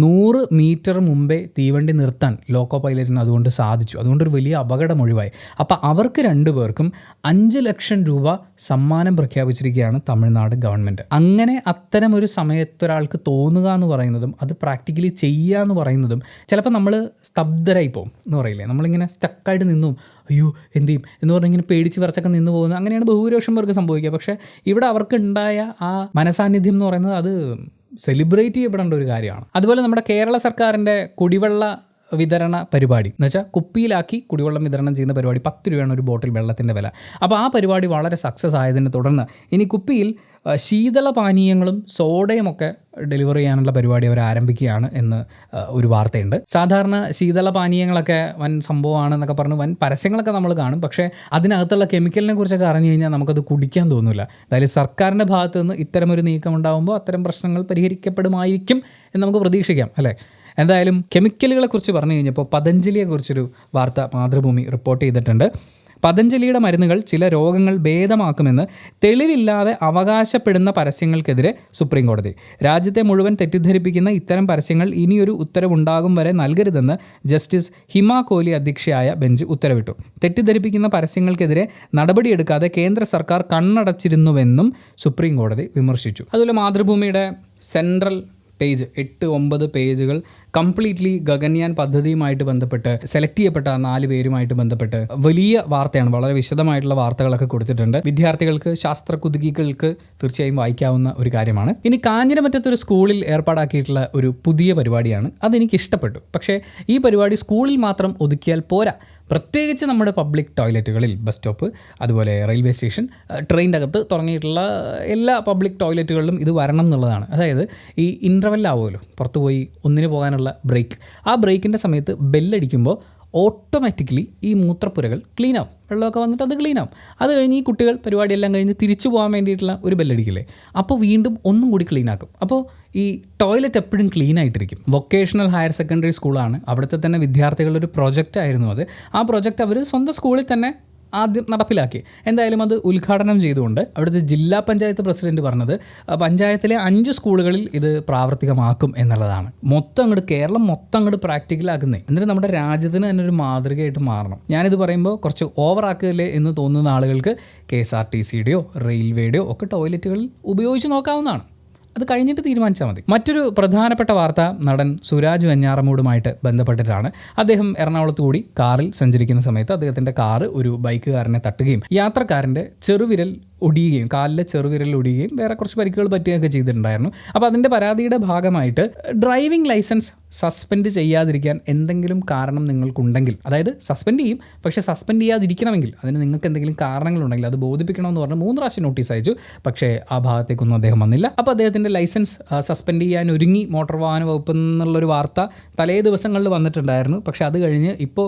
100 മീറ്റർ മുമ്പേ തീവണ്ടി നിർത്താൻ ലോക്കോ പൈലറ്റിന് അതുകൊണ്ട് സാധിച്ചു. അതുകൊണ്ടൊരു വലിയ അപകടം ഒഴിവായി. അപ്പോൾ അവർക്ക് 2 പേർക്കും 5 ലക്ഷം രൂപ സമ്മാനം പ്രഖ്യാപിച്ചിരിക്കുകയാണ് തമിഴ്നാട് ഗവൺമെൻറ്. അങ്ങനെ അത്തരം ഒരു സമയത്തൊരാൾക്ക് തോന്നുക എന്ന് പറയുന്നതും അത് പ്രാക്ടിക്കലി ചെയ്യുക എന്ന് പറയുന്നതും ചിലപ്പോൾ നമ്മൾ സ്തബ്ധരായി പോകും എന്ന് പറയില്ലേ, നമ്മളിങ്ങനെ സ്റ്റക്കായിട്ട് നിന്നും അയ്യോ എന്ത് ചെയ്യും എന്ന് പറഞ്ഞിങ്ങനെ പേടിച്ച് വിറച്ചൊക്കെ നിന്ന് പോകുന്നത്. അങ്ങനെയാണ് ബഹുഭൂരിപക്ഷം പേർക്ക് സംഭവിക്കുക. പക്ഷേ ഇവിടെ അവർക്ക് ഉണ്ടായ ആ മനസാന്നിധ്യം എന്ന് പറയുന്നത് അത് സെലിബ്രേറ്റ് ചെയ്യപ്പെടേണ്ട ഒരു കാര്യമാണ്. അതുപോലെ നമ്മുടെ കേരള സർക്കാരിൻ്റെ കുടിവെള്ള വിതരണ പരിപാടി എന്ന് വെച്ചാൽ കുപ്പിയിലാക്കി കുടിവെള്ളം വിതരണം ചെയ്യുന്ന പരിപാടി, 10 രൂപയാണ് ഒരു ബോട്ടിൽ വെള്ളത്തിൻ്റെ വില. അപ്പോൾ ആ പരിപാടി വളരെ സക്സസ് ആയതിനെ തുടർന്ന് ഇനി കുപ്പിയിൽ ശീതള പാനീയങ്ങളും സോഡയും ഒക്കെ ഡെലിവറി ചെയ്യാനുള്ള പരിപാടി അവർ ആരംഭിക്കുകയാണ് എന്ന് ഒരു വാർത്തയുണ്ട്. സാധാരണ ശീതള പാനീയങ്ങളൊക്കെ വൻ സംഭവമാണെന്നൊക്കെ പറഞ്ഞ് വൻ പരസ്യങ്ങളൊക്കെ നമ്മൾ കാണും. പക്ഷേ അതിനകത്തുള്ള കെമിക്കലിനെ കുറിച്ചൊക്കെ അറിഞ്ഞു കഴിഞ്ഞാൽ നമുക്കത് കുടിക്കാൻ തോന്നില്ല. അതായത് സർക്കാരിൻ്റെ ഭാഗത്ത് നിന്ന് ഇത്തരമൊരു നീക്കം ഉണ്ടാകുമ്പോൾ അത്തരം പ്രശ്നങ്ങൾ പരിഹരിക്കപ്പെടുമായിരിക്കും എന്ന് നമുക്ക് പ്രതീക്ഷിക്കാം, അല്ലേ? എന്തായാലും കെമിക്കലുകളെക്കുറിച്ച് പറഞ്ഞു കഴിഞ്ഞപ്പോൾ പതഞ്ജലിയെക്കുറിച്ചൊരു വാർത്ത മാതൃഭൂമി റിപ്പോർട്ട് ചെയ്തിട്ടുണ്ട്. പതഞ്ജലിയുടെ മരുന്നുകൾ ചില രോഗങ്ങൾ ഭേദമാക്കുമെന്ന് തെളിവില്ലാതെ അവകാശപ്പെടുന്ന പരസ്യങ്ങൾക്കെതിരെ സുപ്രീം കോടതി. രാജ്യത്തെ മുഴുവൻ തെറ്റിദ്ധരിപ്പിക്കുന്ന ഇത്തരം പരസ്യങ്ങൾ ഇനിയൊരു ഉത്തരവുണ്ടാകും വരെ നൽകരുതെന്ന് ജസ്റ്റിസ് ഹിമ കോഹ്ലി അധ്യക്ഷയായ ബെഞ്ച് ഉത്തരവിട്ടു. തെറ്റിദ്ധരിപ്പിക്കുന്ന പരസ്യങ്ങൾക്കെതിരെ നടപടിയെടുക്കാതെ കേന്ദ്ര സർക്കാർ കണ്ണടച്ചിരുന്നുവെന്നും സുപ്രീം കോടതി വിമർശിച്ചു. അതുപോലെ മാതൃഭൂമിയുടെ സെൻട്രൽ പേജ് 8-9 പേജുകൾ കംപ്ലീറ്റ്ലി ഗഗൻയാൻ പദ്ധതിയുമായിട്ട് ബന്ധപ്പെട്ട് സെലക്ട് ചെയ്യപ്പെട്ട 4 പേരുമായിട്ട് ബന്ധപ്പെട്ട് വലിയ വാർത്തയാണ്. വളരെ വിശദമായിട്ടുള്ള വാർത്തകളൊക്കെ കൊടുത്തിട്ടുണ്ട്. വിദ്യാർത്ഥികൾക്ക്, ശാസ്ത്ര കുതുകികൾക്ക് തീർച്ചയായും വായിക്കാവുന്ന ഒരു കാര്യമാണ്. ഇനി കാഞ്ഞിരമറ്റത്തൊരു സ്കൂളിൽ ഏർപ്പാടാക്കിയിട്ടുള്ള ഒരു പുതിയ പരിപാടിയാണ്. അതെനിക്ക് ഇഷ്ടപ്പെട്ടു. പക്ഷേ ഈ പരിപാടി സ്കൂളിൽ മാത്രം ഒതുക്കിയാൽ പോരാ. പ്രത്യേകിച്ച് നമ്മുടെ പബ്ലിക് ടോയ്ലറ്റുകളിൽ, ബസ് സ്റ്റോപ്പ്, അതുപോലെ റെയിൽവേ സ്റ്റേഷൻ, ട്രെയിനിൻ്റെ അകത്ത് തുടങ്ങിയിട്ടുള്ള എല്ലാ പബ്ലിക് ടോയ്ലറ്റുകളിലും ഇത് വരണം എന്നുള്ളതാണ്. അതായത് ഈ ഇൻ്റർവെല്ലാവുമല്ലോ, പുറത്തു പോയി ഒന്നിന് പോകാനുള്ള ബ്രേക്ക്, ആ ബ്രേക്കിൻ്റെ സമയത്ത് ബെല്ലടിക്കുമ്പോൾ ഓട്ടോമാറ്റിക്കലി ഈ മൂത്രപ്പുരകൾ ക്ലീൻ ആവും. വെള്ളമൊക്കെ വന്നിട്ട് അത് ക്ലീൻ ആവും. അത് കഴിഞ്ഞ് ഈ കുട്ടികൾ പരിപാടിയെല്ലാം കഴിഞ്ഞ് തിരിച്ചു പോകാൻ വേണ്ടിയിട്ടുള്ള ഒരു ബെല്ലടിക്കില്ലേ, അപ്പോൾ വീണ്ടും ഒന്നും കൂടി ക്ലീൻ ആക്കും. അപ്പോൾ ഈ ടോയ്ലറ്റ് എപ്പോഴും ക്ലീൻ ആയിട്ടിരിക്കും. വൊക്കേഷണൽ ഹയർ സെക്കൻഡറി സ്കൂളാണ്. അവിടുത്തെ തന്നെ വിദ്യാർത്ഥികളുടെ ഒരു പ്രൊജക്റ്റ് ആയിരുന്നു അത്. ആ പ്രൊജക്റ്റ് അവർ സ്വന്തം സ്കൂളിൽ തന്നെ ആദ്യം നടപ്പിലാക്കി. എന്തായാലും അത് ഉദ്ഘാടനം ചെയ്തുകൊണ്ട് അവിടുത്തെ ജില്ലാ പഞ്ചായത്ത് പ്രസിഡന്റ് പറഞ്ഞത് പഞ്ചായത്തിലെ 5 സ്കൂളുകളിൽ ഇത് പ്രാവർത്തികമാക്കും എന്നുള്ളതാണ്. കേരളം മൊത്തം അങ്ങോട്ട് പ്രാക്ടിക്കലാക്കുന്നേ. എന്നിട്ട് നമ്മുടെ രാജ്യത്തിന് തന്നെ ഒരു മാതൃകയായിട്ട് മാറണം. ഞാനിത് പറയുമ്പോൾ കുറച്ച് ഓവറാക്കല്ലേ എന്ന് തോന്നുന്ന ആളുകൾക്ക് KSRTCയുടെയോ റെയിൽവേയുടെയോ ഒക്കെ ടോയ്ലറ്റുകളിൽ ഉപയോഗിച്ച് നോക്കാവുന്നതാണ്. അത് കഴിഞ്ഞിട്ട് തീരുമാനിച്ചാൽ മതി. മറ്റൊരു പ്രധാനപ്പെട്ട വാർത്ത നടൻ സുരാജ് വെഞ്ഞാറമൂടുമായിട്ട് ബന്ധപ്പെട്ടിട്ടാണ്. അദ്ദേഹം എറണാകുളത്ത് കൂടി കാറിൽ സഞ്ചരിക്കുന്ന സമയത്ത് അദ്ദേഹത്തിൻ്റെ കാറ് ഒരു ബൈക്കുകാരനെ തട്ടുകയും യാത്രക്കാരൻ്റെ ചെറുവിരൽ ഒടിയുകയും, കാലിലെ ചെറുവിരൽ ഒടിയുകയും വേറെ കുറച്ച് പരിക്കുകൾ പറ്റുകയൊക്കെ ചെയ്തിട്ടുണ്ടായിരുന്നു. അപ്പോൾ അതിൻ്റെ പരാതിയുടെ ഭാഗമായിട്ട് ഡ്രൈവിംഗ് ലൈസൻസ് സസ്പെൻഡ് ചെയ്യാതിരിക്കാൻ എന്തെങ്കിലും കാരണം നിങ്ങൾക്കുണ്ടെങ്കിൽ, അതായത് സസ്പെൻഡ് ചെയ്യും, പക്ഷേ സസ്പെൻഡ് ചെയ്യാതിരിക്കണമെങ്കിൽ അതിന് നിങ്ങൾക്ക് എന്തെങ്കിലും കാരണങ്ങളുണ്ടെങ്കിൽ അത് ബോധിപ്പിക്കണമെന്ന് പറഞ്ഞ് 3 പ്രാവശ്യം നോട്ടീസ് അയച്ചു. പക്ഷേ ആ ഭാഗത്തേക്കൊന്നും അദ്ദേഹം വന്നില്ല. അപ്പോൾ അദ്ദേഹത്തിൻ്റെ ലൈസൻസ് സസ്പെൻഡ് ചെയ്യാൻ ഒരുങ്ങി മോട്ടോർ വാഹന വകുപ്പ് എന്നുള്ളൊരു വാർത്ത തലേ ദിവസങ്ങളിൽ വന്നിട്ടുണ്ടായിരുന്നു. പക്ഷേ അത് കഴിഞ്ഞ് ഇപ്പോൾ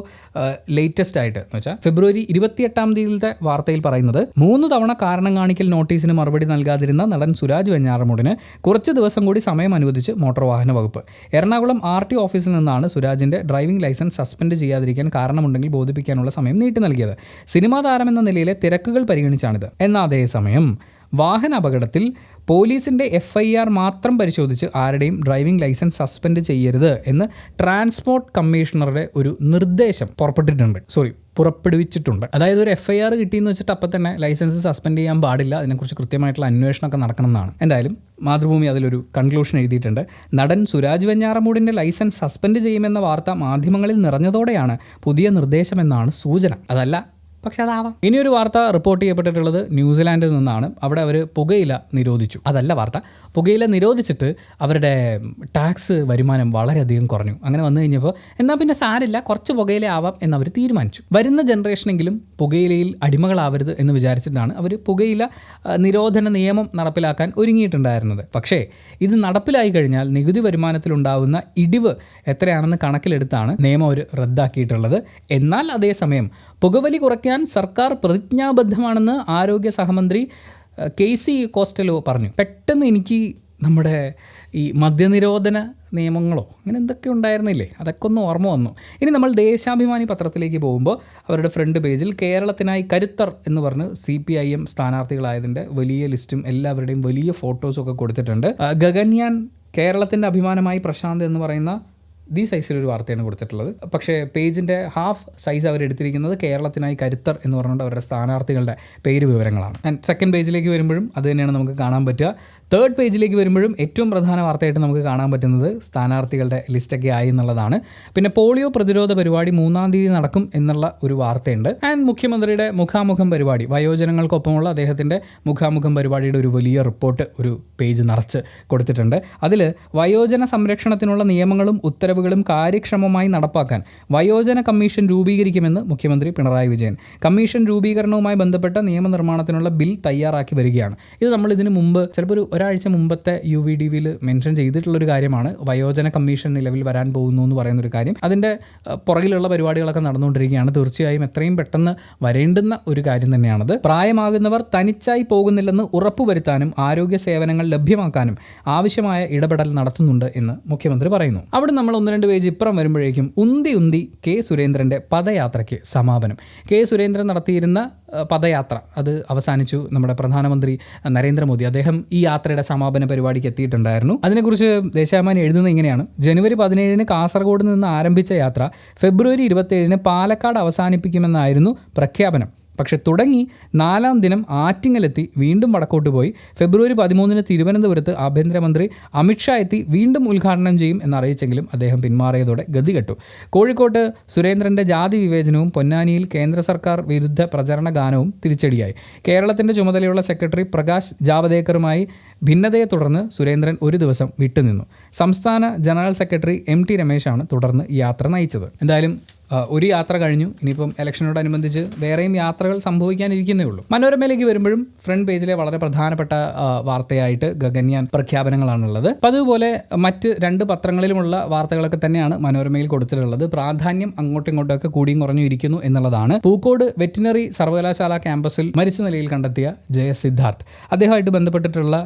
ലേറ്റസ്റ്റ് ആയിട്ട് എന്ന് വെച്ചാൽ ഫെബ്രുവരി 28-ാം തീയതിയിലത്തെ വാർത്തയിൽ പറയുന്നത് 3 തവണ കാരണം കാണിക്കൽ നോട്ടീസിന് മറുപടി നൽകാതിരുന്ന നടൻ സുരാജ് വെഞ്ഞാറമൂടിന് കുറച്ച് ദിവസം കൂടി സമയം അനുവദിച്ച് മോട്ടോർ വാഹന വകുപ്പ്. എറണാകുളം RTO ഓഫീസിൽ നിന്നാണ് സുരാജിൻ്റെ ഡ്രൈവിംഗ് ലൈസൻസ് സസ്പെൻഡ് ചെയ്യാതിരിക്കാൻ കാരണമുണ്ടെങ്കിൽ ബോധിപ്പിക്കാനുള്ള സമയം നീട്ടി നൽകിയത്. സിനിമാ താരമെന്ന നിലയിലെ തിരക്കുകൾ പരിഗണിച്ചാണിത്. എന്നാൽ അതേസമയം വാഹന അപകടത്തിൽ പോലീസിൻ്റെ FIR മാത്രം പരിശോധിച്ച് ആരുടെയും ഡ്രൈവിംഗ് ലൈസൻസ് സസ്പെൻഡ് ചെയ്യരുത് എന്ന് ട്രാൻസ്പോർട്ട് കമ്മീഷണറുടെ ഒരു നിർദ്ദേശം പുറപ്പെടുവിച്ചിട്ടുണ്ട്. അതായത് ഒരു FIR കിട്ടിയെന്ന് വെച്ചിട്ട് അപ്പം തന്നെ ലൈസൻസ് സസ്പെൻഡ് ചെയ്യാൻ പാടില്ല. അതിനെക്കുറിച്ച് കൃത്യമായിട്ടുള്ള അന്വേഷണമൊക്കെ നടക്കണം എന്നാണ്. എന്തായാലും മാതൃഭൂമി അതിലൊരു കൺക്ലൂഷൻ എഴുതിയിട്ടുണ്ട്. നടൻ സുരാജ് വെഞ്ഞാറമൂടിൻ്റെ ലൈസൻസ് സസ്പെൻഡ് ചെയ്യുമെന്ന വാർത്ത മാധ്യമങ്ങളിൽ നിറഞ്ഞതോടെയാണ് പുതിയ നിർദ്ദേശമെന്നാണ് സൂചന. അതല്ല, പക്ഷെ അതാവാം. ഇനിയൊരു വാർത്ത റിപ്പോർട്ട് ചെയ്യപ്പെട്ടിട്ടുള്ളത് ന്യൂസിലാൻഡിൽ നിന്നാണ്. അവിടെ അവർ പുകയില നിരോധിച്ചു. അതല്ല വാർത്ത, പുകയില നിരോധിച്ചിട്ട് അവരുടെ ടാക്സ് വരുമാനം വളരെയധികം കുറഞ്ഞു. അങ്ങനെ വന്നു കഴിഞ്ഞപ്പോൾ എന്നാൽ പിന്നെ സാരില്ല, കുറച്ച് പുകയില ആവാം എന്നവർ തീരുമാനിച്ചു. വരുന്ന ജനറേഷനെങ്കിലും പുകയിലയിൽ അടിമകളാവരുത് എന്ന് വിചാരിച്ചിട്ടാണ് അവർ പുകയില നിരോധന നിയമം നടപ്പിലാക്കാൻ ഒരുങ്ങിയിട്ടുണ്ടായിരുന്നത്. പക്ഷേ ഇത് നടപ്പിലായി കഴിഞ്ഞാൽ നികുതി വരുമാനത്തിലുണ്ടാകുന്ന ഇടിവ് എത്രയാണെന്ന് കണക്കിലെടുത്താണ് നിയമം അവർ റദ്ദാക്കിയിട്ടുള്ളത്. എന്നാൽ അതേസമയം പുകവലി കുറയ്ക്കാൻ സർക്കാർ പ്രതിജ്ഞാബദ്ധമാണെന്ന് ആരോഗ്യ സഹമന്ത്രി KC കോസ്റ്റലോ പറഞ്ഞു. പെട്ടെന്ന് എനിക്ക് നമ്മുടെ ഈ മദ്യനിരോധന നിയമങ്ങളോ അങ്ങനെ എന്തൊക്കെ ഉണ്ടായിരുന്നില്ലേ, അതൊക്കെ ഒന്ന് ഓർമ്മ വന്നു. ഇനി നമ്മൾ ദേശാഭിമാനി പത്രത്തിലേക്ക് പോകുമ്പോൾ അവരുടെ ഫ്രണ്ട് പേജിൽ കേരളത്തിനായി കരുത്തർ എന്ന് പറഞ്ഞ് CPIM സ്ഥാനാർത്ഥികളായതിൻ്റെ വലിയ ലിസ്റ്റും എല്ലാവരുടെയും വലിയ ഫോട്ടോസും ഒക്കെ കൊടുത്തിട്ടുണ്ട്. ഗഗൻയാൻ, കേരളത്തിൻ്റെ അഭിമാനമായി പ്രശാന്ത് എന്ന് പറയുന്ന സൈസിലൊരു വാർത്തയാണ് കൊടുത്തിട്ടുള്ളത്. പക്ഷേ പേജിൻ്റെ ഹാഫ് സൈസ് അവരെടുത്തിരിക്കുന്നത് കേരളത്തിനായി കരുത്തർ എന്ന് പറഞ്ഞുകൊണ്ട് അവരുടെ സ്ഥാനാർത്ഥികളുടെ പേര് വിവരങ്ങളാണ്. ആൻഡ് സെക്കൻഡ് പേജിലേക്ക് വരുമ്പോഴും അത് തന്നെയാണ് നമുക്ക് കാണാൻ പറ്റുക. തേർഡ് പേജിലേക്ക് വരുമ്പോഴും ഏറ്റവും പ്രധാന വാർത്തയായിട്ട് നമുക്ക് കാണാൻ പറ്റുന്നത് സ്ഥാനാർത്ഥികളുടെ ലിസ്റ്റൊക്കെ ആയി എന്നുള്ളതാണ്. പിന്നെ പോളിയോ പ്രതിരോധ പരിപാടി 3-ാം തീയതി നടക്കും എന്നുള്ള ഒരു വാർത്തയുണ്ട്. ആൻഡ് മുഖ്യമന്ത്രിയുടെ മുഖാമുഖം പരിപാടി, വയോജനങ്ങൾക്കൊപ്പമുള്ള അദ്ദേഹത്തിൻ്റെ മുഖാമുഖം പരിപാടിയുടെ ഒരു വലിയ റിപ്പോർട്ട് ഒരു പേജ് നിറച്ച് കൊടുത്തിട്ടുണ്ട്. അതിൽ വയോജന സംരക്ഷണത്തിനുള്ള നിയമങ്ങളും ഉത്തരവുകളും കാര്യക്ഷമമായി നടപ്പാക്കാൻ വയോജന കമ്മീഷൻ രൂപീകരിക്കുമെന്ന് മുഖ്യമന്ത്രി പിണറായി വിജയൻ. കമ്മീഷൻ രൂപീകരണവുമായി ബന്ധപ്പെട്ട നിയമനിർമ്മാണത്തിനുള്ള ബിൽ തയ്യാറാക്കി വരികയാണ്. ഇത് നമ്മൾ ഇതിനു മുമ്പ് ചിലപ്പോൾ ഒരാഴ്ച മുമ്പത്തെ UVDVയിൽ മെൻഷൻ ചെയ്തിട്ടുള്ളൊരു കാര്യമാണ്. വയോജന കമ്മീഷൻ നിലവിൽ വരാൻ പോകുന്നു എന്ന് പറയുന്നൊരു കാര്യം. അതിൻ്റെ പുറകിലുള്ള പരിപാടികളൊക്കെ നടന്നുകൊണ്ടിരിക്കുകയാണ്. തീർച്ചയായും എത്രയും പെട്ടെന്ന് വരേണ്ടുന്ന ഒരു കാര്യം തന്നെയാണത്. പ്രായമാകുന്നവർ തനിച്ചായി പോകുന്നില്ലെന്ന് ഉറപ്പുവരുത്താനും ആരോഗ്യ സേവനങ്ങൾ ലഭ്യമാക്കാനും ആവശ്യമായ ഇടപെടൽ നടത്തുന്നുണ്ട് എന്ന് മുഖ്യമന്ത്രി പറയുന്നു. അവിടെ നമ്മൾ 1-2 പേജ് ഇപ്പുറം വരുമ്പോഴേക്കും ഉന്തി K. സുരേന്ദ്രൻ്റെ പദയാത്രയ്ക്ക് സമാപനം. K. സുരേന്ദ്രൻ നടത്തിയിരുന്ന പദയാത്ര അത് അവസാനിച്ചു. നമ്മുടെ പ്രധാനമന്ത്രി നരേന്ദ്രമോദി അദ്ദേഹം ഈ യാത്രയുടെ സമാപന പരിപാടിക്ക് എത്തിയിട്ടുണ്ടായിരുന്നു. അതിനെക്കുറിച്ച് ദേശാഭിമാനി എഴുതുന്നത് ഇങ്ങനെയാണ്: ജനുവരി 17-ന് കാസർഗോഡ് നിന്ന് ആരംഭിച്ച യാത്ര ഫെബ്രുവരി 27-ന് പാലക്കാട് അവസാനിപ്പിക്കുമെന്നായിരുന്നു പ്രഖ്യാപനം. പക്ഷെ തുടങ്ങി 4-ാം ദിനം ആറ്റിങ്ങലെത്തി വീണ്ടും വടക്കോട്ട് പോയി ഫെബ്രുവരി 13 തിരുവനന്തപുരത്ത് ആഭ്യന്തരമന്ത്രി അമിത്ഷാ എത്തി വീണ്ടും ഉദ്ഘാടനം ചെയ്യും എന്നറിയിച്ചെങ്കിലും അദ്ദേഹം പിന്മാറിയതോടെ ഗതികെട്ടു. കോഴിക്കോട്ട് സുരേന്ദ്രൻ്റെ ജാതി വിവേചനവും പൊന്നാനിയിൽ കേന്ദ്ര സർക്കാർ വിരുദ്ധ പ്രചരണ ഗാനവും തിരിച്ചടിയായി. കേരളത്തിൻ്റെ ചുമതലയുള്ള സെക്രട്ടറി പ്രകാശ് ജാവദേക്കറുമായി ഭിന്നതയെ തുടർന്ന് സുരേന്ദ്രൻ ഒരു ദിവസം വിട്ടുനിന്നു. സംസ്ഥാന ജനറൽ സെക്രട്ടറി MT രമേശാണ് തുടർന്ന് യാത്ര നയിച്ചത്. എന്തായാലും ഒരു യാത്ര കഴിഞ്ഞു. ഇനിയിപ്പം ഇലക്ഷനോടനുബന്ധിച്ച് വേറെയും യാത്രകൾ സംഭവിക്കാനിരിക്കുന്നേ ഉള്ളൂ. മനോരമയിലേക്ക് വരുമ്പോഴും ഫ്രണ്ട് പേജിലെ വളരെ പ്രധാനപ്പെട്ട വാർത്തയായിട്ട് ഗഗൻയാൻ പ്രഖ്യാപനങ്ങളാണുള്ളത്. അപ്പം അതുപോലെ മറ്റ് 2 പത്രങ്ങളിലുമുള്ള വാർത്തകളൊക്കെ തന്നെയാണ് മനോരമയിൽ കൊടുത്തിട്ടുള്ളത്. പ്രാധാന്യം അങ്ങോട്ടും ഇങ്ങോട്ടൊക്കെ കൂടിയും കുറഞ്ഞു ഇരിക്കുന്നു എന്നുള്ളതാണ്. പൂക്കോട് വെറ്റിനറി സർവകലാശാല ക്യാമ്പസിൽ മരിച്ച നിലയിൽ കണ്ടെത്തിയ JS സിദ്ധാർത്ഥ്, അദ്ദേഹമായിട്ട് ബന്ധപ്പെട്ടിട്ടുള്ള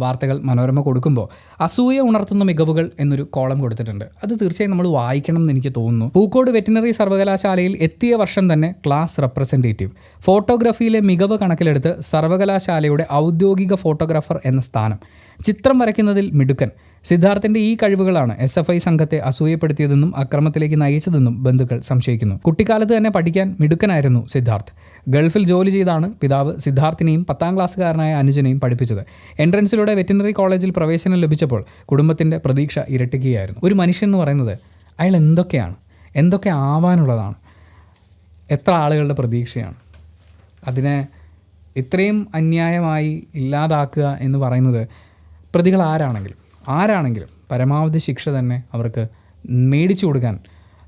വാർത്തകൾ മനോരമ കൊടുക്കുമ്പോൾ അസൂയ ഉണർത്തുന്ന മികവുകൾ എന്നൊരു കോളം കൊടുത്തിട്ടുണ്ട്. അത് തീർച്ചയായും നമ്മൾ വായിക്കണം എന്ന് എനിക്ക് തോന്നുന്നു. പൂക്കോട് വെറ്റിനറി സർവകലാശാലയിൽ എത്തിയ വർഷം തന്നെ ക്ലാസ് റെപ്രസെൻറ്റേറ്റീവ്, ഫോട്ടോഗ്രാഫിയിലെ മികവ് കണക്കിലെടുത്ത് സർവകലാശാലയുടെ ഔദ്യോഗിക ഫോട്ടോഗ്രാഫർ എന്ന സ്ഥാനം, ചിത്രം വരയ്ക്കുന്നതിൽ മിടുക്കൻ. സിദ്ധാർത്ഥിൻ്റെ ഈ കഴിവുകളാണ് SFI സംഘത്തെ അസൂയപ്പെടുത്തിയതെന്നും അക്രമത്തിലേക്ക് നയിച്ചതെന്നും ബന്ധുക്കൾ സംശയിക്കുന്നു. കുട്ടിക്കാലത്ത് തന്നെ പഠിക്കാൻ മിടുക്കനായിരുന്നു സിദ്ധാർത്ഥ്. ഗൾഫിൽ ജോലി ചെയ്താണ് പിതാവ് സിദ്ധാർത്ഥിനെയും 10-ാം ക്ലാസ്സുകാരനായ അനുജനെയും പഠിപ്പിച്ചത്. എൻട്രൻസിലൂടെ വെറ്റിനറി കോളേജിൽ പ്രവേശനം ലഭിച്ചപ്പോൾ കുടുംബത്തിൻ്റെ പ്രതീക്ഷ ഇരട്ടിക്കുകയായിരുന്നു. ഒരു മനുഷ്യൻ എന്ന് പറയുന്നത് അയാൾ എന്തൊക്കെ ആവാനുള്ളതാണ്, എത്ര ആളുകളുടെ പ്രതീക്ഷയാണ്. അതിനെ ഇത്രയും അന്യായമായി ഇല്ലാതാക്കുക എന്ന് പറയുന്നത് പ്രതികൾ ആരാണെങ്കിലും പരമാവധി ശിക്ഷ തന്നെ അവർക്ക് മേടിച്ചു കൊടുക്കാൻ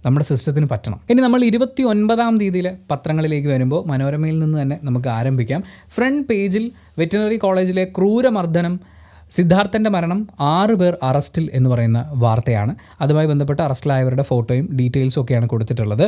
നമ്മുടെ സിസ്റ്റത്തിന് പറ്റണം. ഇനി നമ്മൾ 29-ാം തീയതിയിലെ പത്രങ്ങളിലേക്ക് വരുമ്പോൾ മനോരമയിൽ നിന്ന് തന്നെ നമുക്ക് ആരംഭിക്കാം. ഫ്രണ്ട് പേജിൽ വെറ്റിനറി കോളേജിലെ ക്രൂരമർദ്ദനം, സിദ്ധാർത്ഥൻ്റെ മരണം, 6 പേർ അറസ്റ്റിൽ എന്ന് പറയുന്ന വാർത്തയാണ്. അതുമായി ബന്ധപ്പെട്ട് അറസ്റ്റിലായവരുടെ ഫോട്ടോയും ഡീറ്റെയിൽസും ഒക്കെയാണ് കൊടുത്തിട്ടുള്ളത്.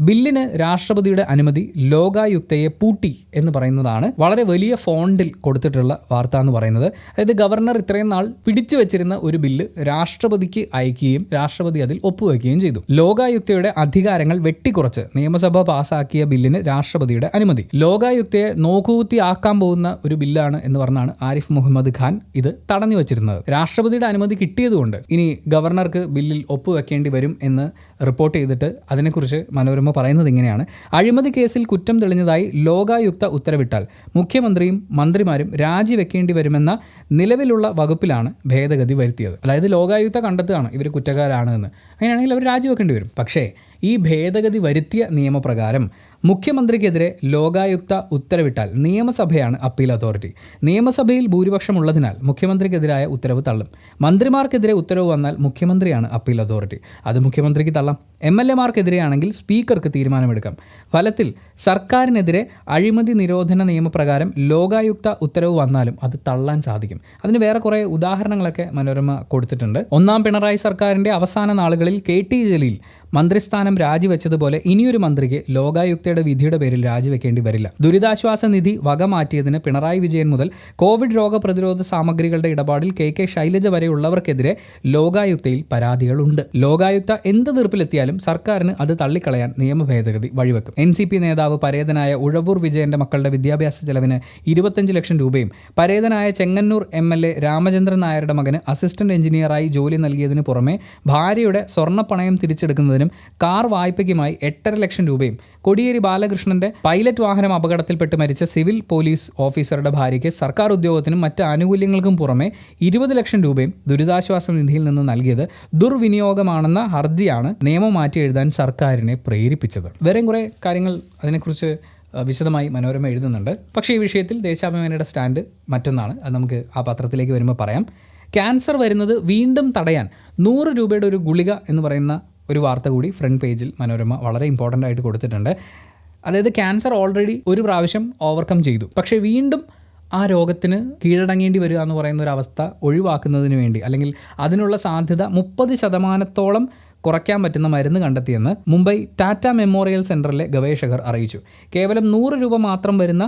ബില്ലിന് രാഷ്ട്രപതിയുടെ അനുമതി, ലോകായുക്തയെ പൂട്ടി എന്ന് പറയുന്നതാണ് വളരെ വലിയ ഫോണ്ടിൽ കൊടുത്തിട്ടുള്ള വാർത്ത എന്ന് പറയുന്നത്. അതായത് ഗവർണർ ഇത്രയും നാൾ പിടിച്ചു വെച്ചിരുന്ന ഒരു ബില്ല് രാഷ്ട്രപതിക്ക് അയക്കുകയും രാഷ്ട്രപതി അതിൽ ഒപ്പുവെക്കുകയും ചെയ്തു. ലോകായുക്തയുടെ അധികാരങ്ങൾ വെട്ടിക്കുറച്ച് നിയമസഭ പാസാക്കിയ ബില്ലിന് രാഷ്ട്രപതിയുടെ അനുമതി. ലോകായുക്തയെ നോക്കുകുത്തിയാക്കാൻ പോകുന്ന ഒരു ബില്ലാണ് എന്ന് പറഞ്ഞാണ് ആരിഫ് മുഹമ്മദ് ഖാൻ ഇത് തടഞ്ഞു വെച്ചിരുന്നത്. രാഷ്ട്രപതിയുടെ അനുമതി കിട്ടിയതുകൊണ്ട് ഇനി ഗവർണർക്ക് ബില്ലിൽ ഒപ്പുവെക്കേണ്ടി വരും എന്ന് റിപ്പോർട്ട് ചെയ്തിട്ട് അതിനെക്കുറിച്ച് മനോരമ പറയുന്നത് ഇങ്ങനെയാണ്: അഴിമതി കേസിൽ കുറ്റം തെളിഞ്ഞതായി ലോകായുക്ത ഉത്തരവിട്ടാൽ മുഖ്യമന്ത്രിയും മന്ത്രിമാരും രാജിവെക്കേണ്ടി വരുമെന്ന നിലവിലുള്ള വകുപ്പിലാണ് ഭേദഗതി വരുത്തിയത്. അതായത് ലോകായുക്ത കണ്ടെത്തുകയാണ് ഇവർ കുറ്റക്കാരാണ് എന്ന്. അങ്ങനെയാണെങ്കിൽ അവർ രാജിവെക്കേണ്ടി വരും. പക്ഷേ ഈ ഭേദഗതി വരുത്തിയ നിയമപ്രകാരം മുഖ്യമന്ത്രിക്കെതിരെ ലോകായുക്ത ഉത്തരവിട്ടാൽ നിയമസഭയാണ് അപ്പീൽ അതോറിറ്റി. നിയമസഭയിൽ ഭൂരിപക്ഷമുള്ളതിനാൽ മുഖ്യമന്ത്രിക്കെതിരായ ഉത്തരവ് തള്ളും. മന്ത്രിമാർക്കെതിരെ ഉത്തരവ് വന്നാൽ മുഖ്യമന്ത്രിയാണ് അപ്പീൽ അതോറിറ്റി. അത് മുഖ്യമന്ത്രിക്ക് തള്ളാം. MLA-മാർക്കെതിരെയാണെങ്കിൽ സ്പീക്കർക്ക് തീരുമാനമെടുക്കാം. ഫലത്തിൽ സർക്കാരിനെതിരെ അഴിമതി നിരോധന നിയമപ്രകാരം ലോകായുക്ത ഉത്തരവ് വന്നാലും അത് തള്ളാൻ സാധിക്കും. അതിന് വേറെ കുറേ ഉദാഹരണങ്ങളൊക്കെ മനോരമ കൊടുത്തിട്ടുണ്ട്. 1-ാം പിണറായി സർക്കാരിൻ്റെ അവസാന നാളുകളിൽ KT ജലീൽ മന്ത്രിസ്ഥാനം രാജിവെച്ചതുപോലെ ഇനിയൊരു മന്ത്രിക്ക് ലോകായുക്തയുടെ വിധിയുടെ പേരിൽ രാജിവെക്കേണ്ടി വരില്ല. ദുരിതാശ്വാസ നിധി വക മാറ്റിയതിന് പിണറായി വിജയൻ മുതൽ കോവിഡ് രോഗപ്രതിരോധ സാമഗ്രികളുടെ ഇടപാടിൽ KK ശൈലജ വരെയുള്ളവർക്കെതിരെ ലോകായുക്തയിൽ പരാതികളുണ്ട്. ലോകായുക്ത എന്ത് തീർപ്പിലെത്തിയാലും സർക്കാരിന് അത് തള്ളിക്കളയാൻ നിയമ ഭേദഗതി വഴിവെക്കും. NCP നേതാവ് പരേതനായ ഉഴവൂർ വിജയന്റെ മക്കളുടെ വിദ്യാഭ്യാസ ചെലവിന് 25 ലക്ഷം രൂപയും പരേതനായ ചെങ്ങന്നൂർ MLA രാമചന്ദ്രൻ നായരുടെ മകന് അസിസ്റ്റന്റ് എഞ്ചിനീയറായി ജോലി നൽകിയതിന് പുറമെ ഭാര്യയുടെ സ്വർണ്ണപ്പണയം തിരിച്ചെടുക്കുന്നതിനും കാർ വായ്പയ്ക്കുമായി 8.5 ലക്ഷം രൂപയും കോടിയേരി ബാലകൃഷ്ണന്റെ പൈലറ്റ് വാഹനം അപകടത്തിൽപ്പെട്ട് മരിച്ച സിവിൽ പോലീസ് ഓഫീസറുടെ ഭാര്യയ്ക്ക് സർക്കാർ ഉദ്യോഗത്തിനും മറ്റ് ആനുകൂല്യങ്ങൾക്കും പുറമെ 20 ലക്ഷം രൂപയും ദുരിതാശ്വാസ നിധിയിൽ നിന്ന് നൽകിയത് ദുർവിനിയോഗമാണെന്ന ഹർജിയാണ് നിയമം മാറ്റി എഴുതാൻ സർക്കാരിനെ പ്രേരിപ്പിച്ചത്. വേറെയും കുറേ കാര്യങ്ങൾ അതിനെക്കുറിച്ച് വിശദമായി മനോരമ എഴുതുന്നുണ്ട്. പക്ഷേ ഈ വിഷയത്തിൽ ദേശാഭിമാനിയുടെ സ്റ്റാൻഡ് മറ്റൊന്നാണ്. അത് നമുക്ക് ആ പത്രത്തിലേക്ക് വരുമ്പോൾ പറയാം. ക്യാൻസർ വരുന്നത് വീണ്ടും തടയാൻ 100 രൂപയുടെ ഒരു ഗുളിക എന്ന് പറയുന്ന ഒരു വാർത്ത കൂടി ഫ്രണ്ട് പേജിൽ മനോരമ വളരെ ഇമ്പോർട്ടൻ്റ് ആയിട്ട് കൊടുത്തിട്ടുണ്ട്. അതായത് ക്യാൻസർ ഓൾറെഡി ഒരു പ്രാവശ്യം ഓവർകം ചെയ്തു, പക്ഷേ വീണ്ടും ആ രോഗത്തിന് കീഴടങ്ങേണ്ടി വരിക എന്ന് പറയുന്ന ഒരു അവസ്ഥ ഒഴിവാക്കുന്നതിന് വേണ്ടി, അല്ലെങ്കിൽ അതിനുള്ള സാധ്യത 30% കുറയ്ക്കാൻ പറ്റുന്ന മരുന്ന് കണ്ടെത്തിയെന്ന് മുംബൈ ടാറ്റ മെമ്മോറിയൽ സെൻറ്ററിലെ ഗവേഷകർ അറിയിച്ചു. കേവലം 100 രൂപ മാത്രം വരുന്ന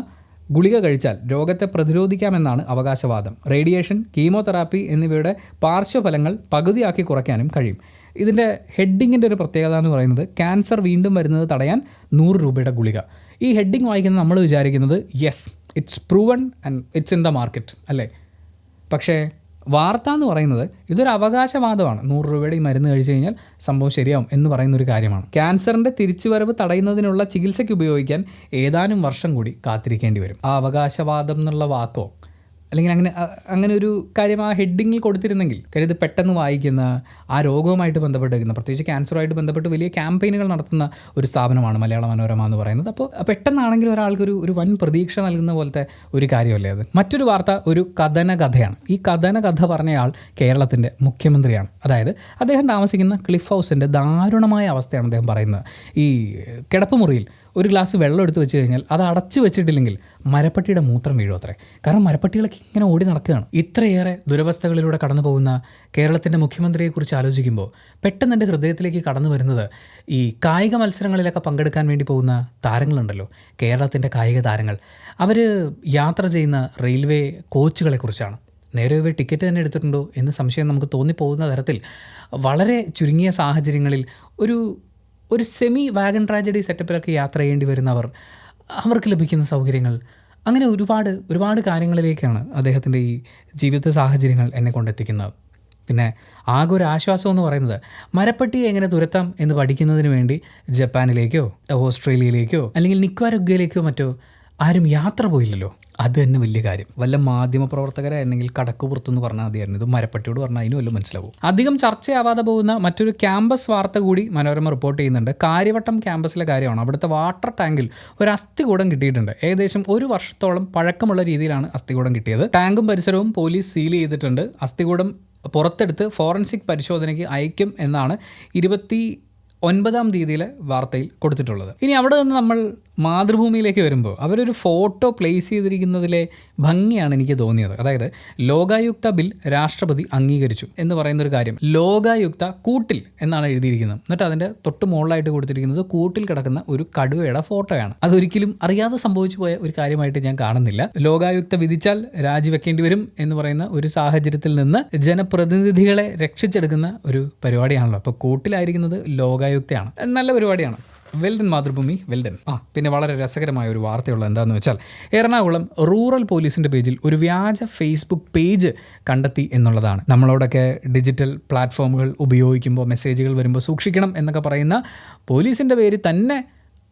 ഗുളിക കഴിച്ചാൽ രോഗത്തെ പ്രതിരോധിക്കാമെന്നാണ് അവകാശവാദം. റേഡിയേഷൻ, കീമോതെറാപ്പി എന്നിവയുടെ പാർശ്വഫലങ്ങൾ പകുതിയാക്കി കുറയ്ക്കാനും കഴിയും. ഇതിൻ്റെ ഹെഡിങ്ങിൻ്റെ ഒരു പ്രത്യേകത എന്ന് പറയുന്നത് ക്യാൻസർ വീണ്ടും വരുന്നത് തടയാൻ 100 രൂപയുടെ ഗുളിക. ഈ ഹെഡിങ് വായിക്കുന്ന നമ്മൾ വിചാരിക്കുന്നത് yes, it's proven and it's in the market അല്ലേ? പക്ഷേ വാർത്ത എന്ന് പറയുന്നത് ഇതൊരു അവകാശവാദമാണ്. 100 രൂപയുടെ ഈ മരുന്ന് കഴിച്ചു കഴിഞ്ഞാൽ സംഭവം ശരിയാവും എന്ന് പറയുന്ന ഒരു കാര്യമാണ്. ക്യാൻസറിൻ്റെ തിരിച്ചുവരവ് തടയുന്നതിനുള്ള ചികിത്സയ്ക്ക് ഉപയോഗിക്കാൻ ഏതാനും വർഷം കൂടി കാത്തിരിക്കേണ്ടി വരും. ആ അവകാശവാദം എന്നുള്ള വാക്കോ അല്ലെങ്കിൽ അങ്ങനെ ഒരു കാര്യം ആ ഹെഡിങ്ങിൽ കൊടുത്തിരുന്നെങ്കിൽ, കാര്യം ഇത് പെട്ടെന്ന് വായിക്കുന്ന, ആ രോഗവുമായിട്ട് ബന്ധപ്പെട്ടിരിക്കുന്ന, പ്രത്യേകിച്ച് ക്യാൻസറുമായിട്ട് ബന്ധപ്പെട്ട് വലിയ ക്യാമ്പയിനുകൾ നടത്തുന്ന ഒരു സ്ഥാപനമാണ് മലയാള മനോരമ എന്ന് പറയുന്നത്. അപ്പോൾ പെട്ടെന്നാണെങ്കിലും ഒരാൾക്ക് ഒരു വൻ പ്രതീക്ഷ നൽകുന്ന പോലത്തെ ഒരു കാര്യമല്ലേ അത്. മറ്റൊരു വാർത്ത ഒരു കഥയാണ്. ഈ കഥ പറഞ്ഞയാൾ കേരളത്തിൻ്റെ മുഖ്യമന്ത്രിയാണ്. അതായത് അദ്ദേഹം താമസിക്കുന്ന ക്ലിഫ് ഹൗസിൻ്റെ ദാരുണമായ അവസ്ഥയാണ് അദ്ദേഹം പറയുന്നത്. ഈ കിടപ്പുമുറിയിൽ ഒരു ഗ്ലാസ് വെള്ളം എടുത്ത് വെച്ച് കഴിഞ്ഞാൽ അത് അടച്ചു വെച്ചിട്ടില്ലെങ്കിൽ മരപ്പട്ടിയുടെ മൂത്രം വീഴും അത്രേ. കാരണം മരപ്പട്ടികളൊക്കെ ഇങ്ങനെ ഓടി നടക്കുകയാണ്. ഇത്രയേറെ ദുരവസ്ഥകളിലൂടെ കടന്നു പോകുന്ന കേരളത്തിൻ്റെ മുഖ്യമന്ത്രിയെക്കുറിച്ച് ആലോചിക്കുമ്പോൾ പെട്ടെന്ന് എൻ്റെ ഹൃദയത്തിലേക്ക് കടന്നു വരുന്നത് ഈ കായിക മത്സരങ്ങളിലൊക്കെ പങ്കെടുക്കാൻ വേണ്ടി പോകുന്ന താരങ്ങളുണ്ടല്ലോ, കേരളത്തിൻ്റെ കായിക താരങ്ങൾ. അവർ യാത്ര ചെയ്യുന്ന റെയിൽവേ കോച്ചുകളെക്കുറിച്ചാണ്. നേരെ ടിക്കറ്റ് തന്നെ എടുത്തിട്ടുണ്ടോ എന്ന് സംശയം നമുക്ക് തോന്നിപ്പോകുന്ന തരത്തിൽ വളരെ ചുരുങ്ങിയ സാഹചര്യങ്ങളിൽ ഒരു സെമി വാഗൺ ട്രാജഡി സെറ്റപ്പിലൊക്കെ യാത്ര ചെയ്യേണ്ടി വരുന്നവർ, അവർക്ക് ലഭിക്കുന്ന സൗകര്യങ്ങൾ, അങ്ങനെ ഒരുപാട് കാര്യങ്ങളിലേക്കാണ് അദ്ദേഹത്തിൻ്റെ ഈ ജീവിത സാഹചര്യങ്ങൾ എന്നെ കൊണ്ടെത്തിക്കുന്നത്. പിന്നെ ആകെ ഒരു ആശ്വാസം എന്ന് പറയുന്നത് മരപ്പട്ടിയെ എങ്ങനെ തുരത്താം എന്ന് പഠിക്കുന്നതിന് വേണ്ടി ജപ്പാനിലേക്കോ ഓസ്ട്രേലിയയിലേക്കോ അല്ലെങ്കിൽ നിക്വാരഗ്വയിലേക്കോ മറ്റോ ആരും യാത്ര പോയില്ലല്ലോ. അത് തന്നെ വലിയ കാര്യം. വല്ല മാധ്യമപ്രവർത്തകരായിരുന്നെങ്കിൽ കടക്കുപുറത്തുനിന്ന് പറഞ്ഞാൽ മതിയായിരുന്നു. ഇത് മരപ്പട്ടിയോട് പറഞ്ഞാൽ അതിനും വല്ലതും മനസ്സിലാവും. അധികം ചർച്ചയാവാതെ പോകുന്ന മറ്റൊരു ക്യാമ്പസ് വാർത്ത കൂടി മനോരമ റിപ്പോർട്ട് ചെയ്യുന്നുണ്ട്. കാര്യവട്ടം ക്യാമ്പസിലെ കാര്യമാണ്. അവിടുത്തെ വാട്ടർ ടാങ്കിൽ ഒരു അസ്ഥികൂടം കിട്ടിയിട്ടുണ്ട്. ഏകദേശം 1 വർഷത്തോളം പഴക്കമുള്ള രീതിയിലാണ് അസ്ഥികൂടം കിട്ടിയത്. ടാങ്കും പരിസരവും പോലീസ് സീൽ ചെയ്തിട്ടുണ്ട്. അസ്ഥികൂടം പുറത്തെടുത്ത് ഫോറൻസിക് പരിശോധനയ്ക്ക് അയക്കും എന്നാണ് 29-ാം തീയതിയിലെ വാർത്തയിൽ കൊടുത്തിട്ടുള്ളത്. ഇനി അവിടെ നിന്ന് നമ്മൾ മാതൃഭൂമിയിലേക്ക് വരുമ്പോൾ അവരൊരു ഫോട്ടോ പ്ലേസ് ചെയ്തിരിക്കുന്നതിലെ ഭംഗിയാണ് എനിക്ക് തോന്നിയത്. അതായത് ലോകായുക്ത ബിൽ രാഷ്ട്രപതി അംഗീകരിച്ചു എന്ന് പറയുന്നൊരു കാര്യം. ലോകായുക്ത കൂട്ടിൽ എന്നാണ് എഴുതിയിരിക്കുന്നത്. എന്നിട്ട് അതിൻ്റെ തൊട്ട് മുകളിലായിട്ട് കൊടുത്തിരിക്കുന്നത് കൂട്ടിൽ കിടക്കുന്ന ഒരു കടുവയുടെ ഫോട്ടോയാണ്. അതൊരിക്കലും അറിയാതെ സംഭവിച്ചു പോയ ഒരു കാര്യമായിട്ട് ഞാൻ കാണുന്നില്ല. ലോകായുക്ത വിധിച്ചാൽ രാജിവെക്കേണ്ടി വരും എന്ന് പറയുന്ന ഒരു സാഹചര്യത്തിൽ നിന്ന് ജനപ്രതിനിധികളെ രക്ഷിച്ചെടുക്കുന്ന ഒരു പരിപാടിയാണല്ലോ. അപ്പോൾ കൂട്ടിലായിരിക്കുന്നത് ലോകായുക്തയാണ്. നല്ല പരിപാടിയാണ്. Well done Mathrubhumi, well done. പിന്നെ വളരെ രസകരമായ ഒരു വാർത്തയുള്ളത് എന്താണെന്ന് വെച്ചാൽ എറണാകുളം റൂറൽ പോലീസിൻ്റെ പേജിൽ ഒരു വ്യാജ ഫേസ്ബുക്ക് പേജ് കണ്ടെത്തി എന്നുള്ളതാണ്. നമ്മളോടൊക്കെ ഡിജിറ്റൽ പ്ലാറ്റ്ഫോമുകൾ ഉപയോഗിക്കുമ്പോൾ മെസ്സേജുകൾ വരുമ്പോൾ സൂക്ഷിക്കണം എന്നൊക്കെ പറയുന്ന പോലീസിൻ്റെ പേര് തന്നെ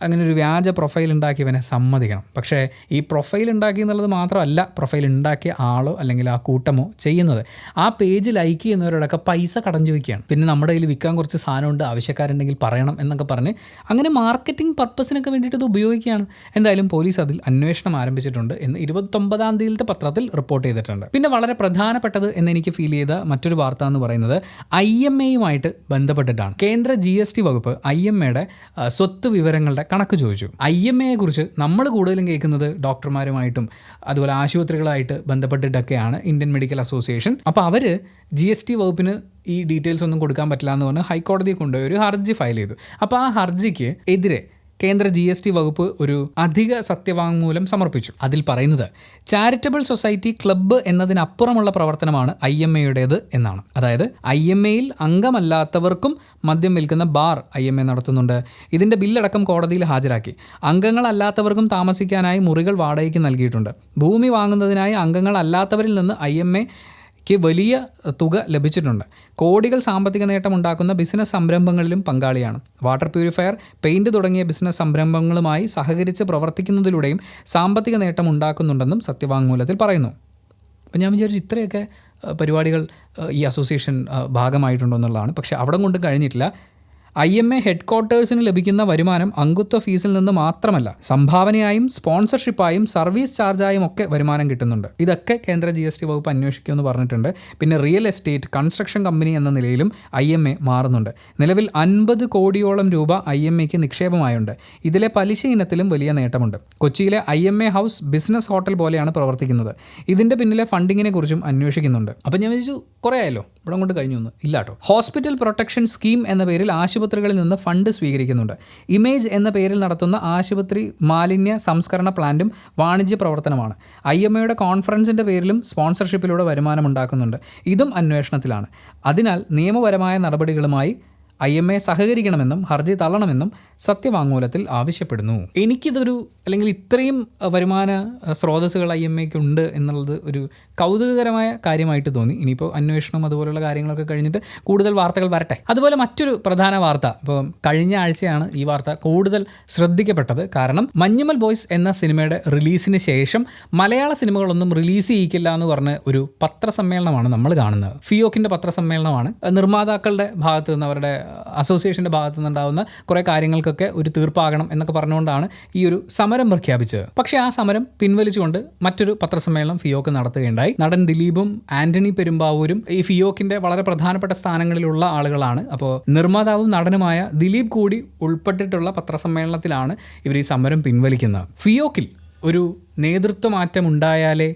അങ്ങനെ ഒരു വ്യാജ പ്രൊഫൈൽ ഉണ്ടാക്കിയവനെ സമ്മതിക്കണം. പക്ഷേ ഈ പ്രൊഫൈൽ ഉണ്ടാക്കി എന്നുള്ളത് മാത്രമല്ല പ്രൊഫൈൽ ഉണ്ടാക്കിയ ആളോ അല്ലെങ്കിൽ ആ കൂട്ടമോ ചെയ്യുന്നത്. ആ പേജ് ലൈക്ക് ചെയ്യുന്നവരോടൊക്കെ പൈസ കടം ചോദിക്കുകയാണ്. പിന്നെ നമ്മുടെ കയ്യിൽ വിൽക്കാൻ കുറച്ച് സാധനമുണ്ട്, ആവശ്യക്കാരുണ്ടെങ്കിൽ പറയണം എന്നൊക്കെ പറഞ്ഞ് അങ്ങനെ മാർക്കറ്റിംഗ് പർപ്പസിനൊക്കെ വേണ്ടിയിട്ട് ഇത് ഉപയോഗിക്കുകയാണ്. എന്തായാലും പോലീസ് അതിൽ അന്വേഷണം ആരംഭിച്ചിട്ടുണ്ട് എന്ന് 29-ാം തീയതിയിലത്തെ പത്രത്തിൽ റിപ്പോർട്ട് ചെയ്തിട്ടുണ്ട്. പിന്നെ വളരെ പ്രധാനപ്പെട്ടത് എന്ന് എനിക്ക് ഫീൽ ചെയ്ത മറ്റൊരു വാർത്ത എന്ന് പറയുന്നത് IMAയുമായിട്ട് ബന്ധപ്പെട്ടിട്ടാണ്. കേന്ദ്ര GST വകുപ്പ് IMAയുടെ സ്വത്ത് വിവരങ്ങളുടെ കണക്ക് ചോദിച്ചു. IMAയെ കുറിച്ച് നമ്മൾ കൂടുതലും കേൾക്കുന്നത് ഡോക്ടർമാരുമായിട്ടും അതുപോലെ ആശുപത്രികളായിട്ട് ബന്ധപ്പെട്ടിട്ടൊക്കെയാണ്, ഇന്ത്യൻ മെഡിക്കൽ അസോസിയേഷൻ. അപ്പോൾ അവർ GST വകുപ്പിന് ഈ ഡീറ്റെയിൽസ് ഒന്നും കൊടുക്കാൻ പറ്റില്ല എന്ന് പറഞ്ഞ് ഹൈക്കോടതിയിൽ കൊണ്ടുപോയി ഒരു ഹർജി ഫയൽ ചെയ്തു. അപ്പോൾ ആ ഹർജിക്ക് എതിരെ കേന്ദ്ര GST വകുപ്പ് ഒരു അധിക സത്യവാങ്മൂലം സമർപ്പിച്ചു. അതിൽ പറയുന്നത് ചാരിറ്റബിൾ സൊസൈറ്റി ക്ലബ്ബ് എന്നതിനപ്പുറമുള്ള പ്രവർത്തനമാണ് IMAയുടേത് എന്നാണ്. അതായത് IMAയിൽ അംഗമല്ലാത്തവർക്കും മദ്യം വിൽക്കുന്ന ബാർ IMA നടത്തുന്നുണ്ട്. ഇതിൻ്റെ ബില്ലടക്കം കോടതിയിൽ ഹാജരാക്കി. അംഗങ്ങളല്ലാത്തവർക്കും താമസിക്കാനായി മുറികൾ വാടകയ്ക്ക് നൽകിയിട്ടുണ്ട്. ഭൂമി വാങ്ങുന്നതിനായി അംഗങ്ങളല്ലാത്തവരിൽ നിന്ന് IMAയ്ക്ക് വലിയ തുക ലഭിച്ചിട്ടുണ്ട്. കോടികൾ സാമ്പത്തിക നേട്ടം ഉണ്ടാക്കുന്ന ബിസിനസ് സംരംഭങ്ങളിലും പങ്കാളിയാണ്. വാട്ടർ പ്യൂരിഫയർ, പെയിൻറ് തുടങ്ങിയ ബിസിനസ് സംരംഭങ്ങളുമായി സഹകരിച്ച് പ്രവർത്തിക്കുന്നതിലൂടെയും സാമ്പത്തിക നേട്ടം ഉണ്ടാക്കുന്നുണ്ടെന്നും സത്യവാങ്മൂലത്തിൽ പറയുന്നു. അപ്പം ഞാൻ വിചാരിച്ചു ഇത്രയൊക്കെ പരിപാടികൾ ഈ അസോസിയേഷൻ ഭാഗമായിട്ടുണ്ടോ എന്നുള്ളതാണ്. പക്ഷേ അവിടെ കൊണ്ട് കഴിഞ്ഞിട്ടില്ല. IMA ഹെഡ്ക്വാർട്ടേഴ്സിന് ലഭിക്കുന്ന വരുമാനം അംഗത്വ ഫീസിൽ നിന്ന് മാത്രമല്ല, സംഭാവനയായും സ്പോൺസർഷിപ്പായും സർവീസ് ചാർജായും ഒക്കെ വരുമാനം കിട്ടുന്നുണ്ട്. ഇതൊക്കെ കേന്ദ്ര GST വകുപ്പ് അന്വേഷിക്കുമെന്ന് പറഞ്ഞിട്ടുണ്ട്. പിന്നെ റിയൽ എസ്റ്റേറ്റ്, കൺസ്ട്രക്ഷൻ കമ്പനി എന്ന നിലയിലും IMA മാറുന്നുണ്ട്. നിലവിൽ 50 കോടിയോളം രൂപ IMAയ്ക്ക് നിക്ഷേപമായുണ്ട്. ഇതിലെ പലിശ ഇനത്തിലും വലിയ നേട്ടമുണ്ട്. കൊച്ചിയിലെ IMA ഹൗസ് ബിസിനസ് ഹോട്ടൽ പോലെയാണ് പ്രവർത്തിക്കുന്നത്. ഇതിൻ്റെ പിന്നിലെ ഫണ്ടിങ്ങിനെ കുറിച്ചും അന്വേഷിക്കുന്നുണ്ട്. അപ്പം ഞാൻ വിചാരിച്ചു കുറേ ആയല്ലോ, ഇവിടെ കൊണ്ട് കഴിഞ്ഞൊന്നും ഇല്ലാട്ടോ. ഹോസ്പിറ്റൽ പ്രൊട്ടക്ഷൻ സ്കീം എന്ന പേരിൽ ആശുപത്രികളിൽ നിന്ന് ഫണ്ട് സ്വീകരിക്കുന്നുണ്ട്. ഇമേജ് എന്ന പേരിൽ നടത്തുന്ന ആശുപത്രി മാലിന്യ സംസ്കരണ പ്ലാന്റും വാണിജ്യ പ്രവർത്തനമാണ്. IMAയുടെ കോൺഫറൻസിൻ്റെ പേരിലും സ്പോൺസർഷിപ്പിലൂടെ വരുമാനം ഉണ്ടാക്കുന്നുണ്ട്. ഇതും അന്വേഷണത്തിലാണ്. അതിനാൽ നിയമപരമായ നടപടികളുമായി IMA സഹകരിക്കണമെന്നും ഹർജി തള്ളണമെന്നും സത്യവാങ്മൂലത്തിൽ ആവശ്യപ്പെടുന്നു. എനിക്കിതൊരു അല്ലെങ്കിൽ ഇത്രയും വരുമാന സ്രോതസ്സുകൾ IMAക്ക് ഉണ്ട് എന്നുള്ളത് ഒരു കൗതുകകരമായ കാര്യമായിട്ട് തോന്നി. ഇനിയിപ്പോൾ അന്വേഷണം അതുപോലുള്ള കാര്യങ്ങളൊക്കെ കഴിഞ്ഞിട്ട് കൂടുതൽ വാർത്തകൾ വരട്ടെ. അതുപോലെ മറ്റൊരു പ്രധാന വാർത്ത, ഇപ്പോൾ കഴിഞ്ഞ ആഴ്ചയാണ് ഈ വാർത്ത കൂടുതൽ ശ്രദ്ധിക്കപ്പെട്ടത്. കാരണം മഞ്ഞുമൽ ബോയ്സ് എന്ന സിനിമയുടെ റിലീസിന് ശേഷം മലയാള സിനിമകളൊന്നും റിലീസ് ചെയ്യിക്കില്ല എന്ന് പറഞ്ഞ ഒരു പത്രസമ്മേളനമാണ് നമ്മൾ കാണുന്നത്. ഫിയോക്കിൻ്റെ പത്രസമ്മേളനമാണ്. നിർമ്മാതാക്കളുടെ ഭാഗത്തു നിന്ന്, അവരുടെ അസോസിയേഷൻ്റെ ഭാഗത്തു നിന്നുണ്ടാകുന്ന കുറേ കാര്യങ്ങൾക്കൊക്കെ ഒരു തീർപ്പാകണം എന്നൊക്കെ പറഞ്ഞുകൊണ്ടാണ് ഈ ഒരു സമരം പ്രഖ്യാപിച്ചത്. പക്ഷേ ആ സമരം പിൻവലിച്ചുകൊണ്ട് മറ്റൊരു പത്രസമ്മേളനം ഫിയോക്ക് നടത്തുകയുണ്ടായി. നടൻ ദിലീപും ആന്റണി പെരുമ്പാവൂരും ഈ ഫിയോക്കിൻ്റെ വളരെ പ്രധാനപ്പെട്ട സ്ഥാനങ്ങളിലുള്ള ആളുകളാണ്. അപ്പോൾ നിർമ്മാതാവും നടനുമായ ദിലീപ് കൂടി ഉൾപ്പെട്ടിട്ടുള്ള പത്രസമ്മേളനത്തിലാണ് ഇവർ ഈ സമരം പിൻവലിക്കുന്നത്. ഫിയോക്കിൽ ഒരു നേതൃത്വ മാറ്റം ഉണ്ടായാലേ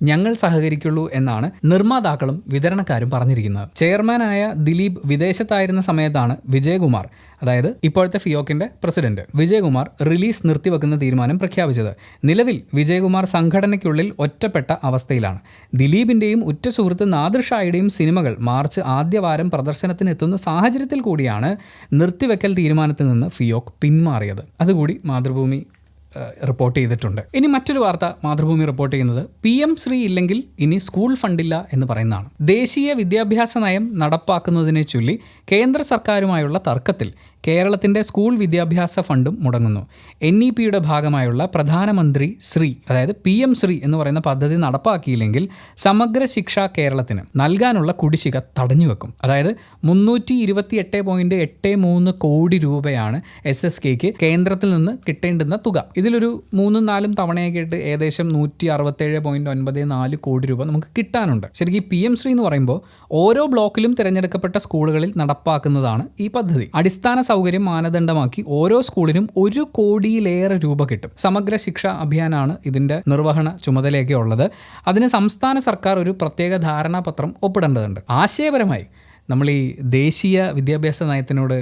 ഞങ്ങൾ സഹകരിക്കുള്ളൂ എന്നാണ് നിർമ്മാതാക്കളും വിതരണക്കാരും പറഞ്ഞിരിക്കുന്നത്. ചെയർമാനായ ദിലീപ് വിദേശത്തായിരുന്ന സമയത്താണ് വിജയകുമാർ, അതായത് ഇപ്പോഴത്തെ ഫിയോക്കിൻ്റെ പ്രസിഡന്റ് വിജയകുമാർ, റിലീസ് നിർത്തിവെക്കുന്ന തീരുമാനം പ്രഖ്യാപിച്ചത്. നിലവിൽ വിജയകുമാർ സംഘടനയ്ക്കുള്ളിൽ ഒറ്റപ്പെട്ട അവസ്ഥയിലാണ്. ദിലീപിൻ്റെയും ഉറ്റ സുഹൃത്ത് നാദിർ ഷായുടെയും സിനിമകൾ മാർച്ച് ആദ്യവാരം പ്രദർശനത്തിന് എത്തുന്ന സാഹചര്യത്തിൽ കൂടിയാണ് നിർത്തിവെക്കൽ തീരുമാനത്തിൽ നിന്ന് ഫിയോക്ക് പിന്മാറിയത്. അതുകൂടി മാതൃഭൂമി റിപ്പോർട്ട് ചെയ്തിട്ടുണ്ട്. ഇനി മറ്റൊരു വാർത്ത മാതൃഭൂമി റിപ്പോർട്ട് ചെയ്യുന്നത് PM ശ്രീ ഇല്ലെങ്കിൽ ഇനി സ്കൂൾ ഫണ്ടില്ല എന്ന് പറയുന്നതാണ്. ദേശീയ വിദ്യാഭ്യാസ നയം നടപ്പാക്കുന്നതിനെ ചൊല്ലി കേന്ദ്ര സർക്കാരുമായുള്ള തർക്കത്തിൽ കേരളത്തിൻ്റെ സ്കൂൾ വിദ്യാഭ്യാസ ഫണ്ടും മുടങ്ങുന്നു. NEPയുടെ ഭാഗമായുള്ള പ്രധാനമന്ത്രി ശ്രീ, അതായത് PM ശ്രീ എന്ന് പറയുന്ന പദ്ധതി നടപ്പാക്കിയില്ലെങ്കിൽ സമഗ്ര ശിക്ഷ കേരളത്തിന് നൽകാനുള്ള കുടിശ്ശിക തടഞ്ഞുവെക്കും. അതായത് 328.83 കോടി രൂപയാണ് SSKക്ക് കേന്ദ്രത്തിൽ നിന്ന് കിട്ടേണ്ടുന്ന തുക. ഇതിലൊരു 3-4 തവണയൊക്കെ ആയിട്ട് ഏകദേശം 167.94 കോടി രൂപ നമുക്ക് കിട്ടാനുണ്ട്. ശരിക്കും PM ശ്രീ എന്ന് പറയുമ്പോൾ ഓരോ ബ്ലോക്കിലും തിരഞ്ഞെടുക്കപ്പെട്ട സ്കൂളുകളിൽ നടപ്പാക്കുന്നതാണ് ഈ പദ്ധതി. അടിസ്ഥാന സൗകര്യം മാനദണ്ഡമാക്കി ഓരോ സ്കൂളിനും 1 കോടിയിലേറെ രൂപ കിട്ടും. സമഗ്ര ശിക്ഷ അഭിയാനാണ് ഇതിൻ്റെ നിർവഹണ ചുമതലയൊക്കെ ഉള്ളത്. അതിന് സംസ്ഥാന സർക്കാർ ഒരു പ്രത്യേക ധാരണാപത്രം ഒപ്പിടേണ്ടതുണ്ട്. ആശയപരമായി നമ്മൾ ഈ ദേശീയ വിദ്യാഭ്യാസ നയത്തിനോട്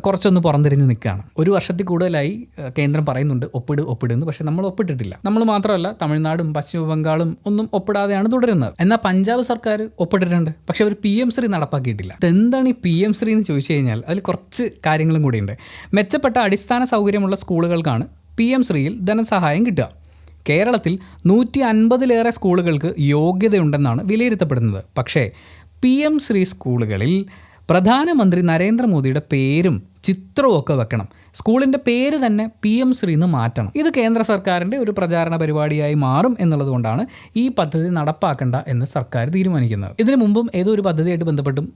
കുറച്ചൊന്ന് പുറംതിരിഞ്ഞ് നിൽക്കുകയാണ്. 1 വർഷത്തിൽ കൂടുതലായി കേന്ദ്രം പറയുന്നുണ്ട് ഒപ്പിടുന്നു, പക്ഷേ നമ്മൾ ഒപ്പിട്ടിട്ടില്ല. നമ്മൾ മാത്രമല്ല, തമിഴ്നാടും പശ്ചിമ ബംഗാളും ഒന്നും ഒപ്പിടാതെയാണ് തുടരുന്നത്. എന്നാൽ പഞ്ചാബ് സർക്കാർ ഒപ്പിട്ടിട്ടുണ്ട്, പക്ഷേ അവർ PM ശ്രീ നടപ്പാക്കിയിട്ടില്ല. എന്താണ് ഈ PM ശ്രീ എന്ന് ചോദിച്ചു കഴിഞ്ഞാൽ അതിൽ കുറച്ച് കാര്യങ്ങളും കൂടിയുണ്ട്. മെച്ചപ്പെട്ട അടിസ്ഥാന സൗകര്യമുള്ള സ്കൂളുകൾക്കാണ് PM ശ്രീയിൽ ധനസഹായം കിട്ടുക. കേരളത്തിൽ 150-ലേറെ സ്കൂളുകൾക്ക് യോഗ്യതയുണ്ടെന്നാണ് വിലയിരുത്തപ്പെടുന്നത്. പക്ഷേ PM ശ്രീ സ്കൂളുകളിൽ പ്രധാനമന്ത്രി നരേന്ദ്രമോദിയുടെ പേരും ചിത്രവും ഒക്കെ വെക്കണം. സ്കൂളിൻ്റെ പേര് തന്നെ PM ശ്രീ എന്ന് മാറ്റണം. ഇത് കേന്ദ്ര സർക്കാരിൻ്റെ ഒരു പ്രചാരണ പരിപാടിയായി മാറും എന്നുള്ളത് കൊണ്ടാണ് ഈ പദ്ധതി നടപ്പാക്കേണ്ട എന്ന് സർക്കാർ തീരുമാനിക്കുന്നത്. ഇതിനു മുമ്പും ഏതോ ഒരു പദ്ധതിയായിട്ട് ബന്ധപ്പെട്ടും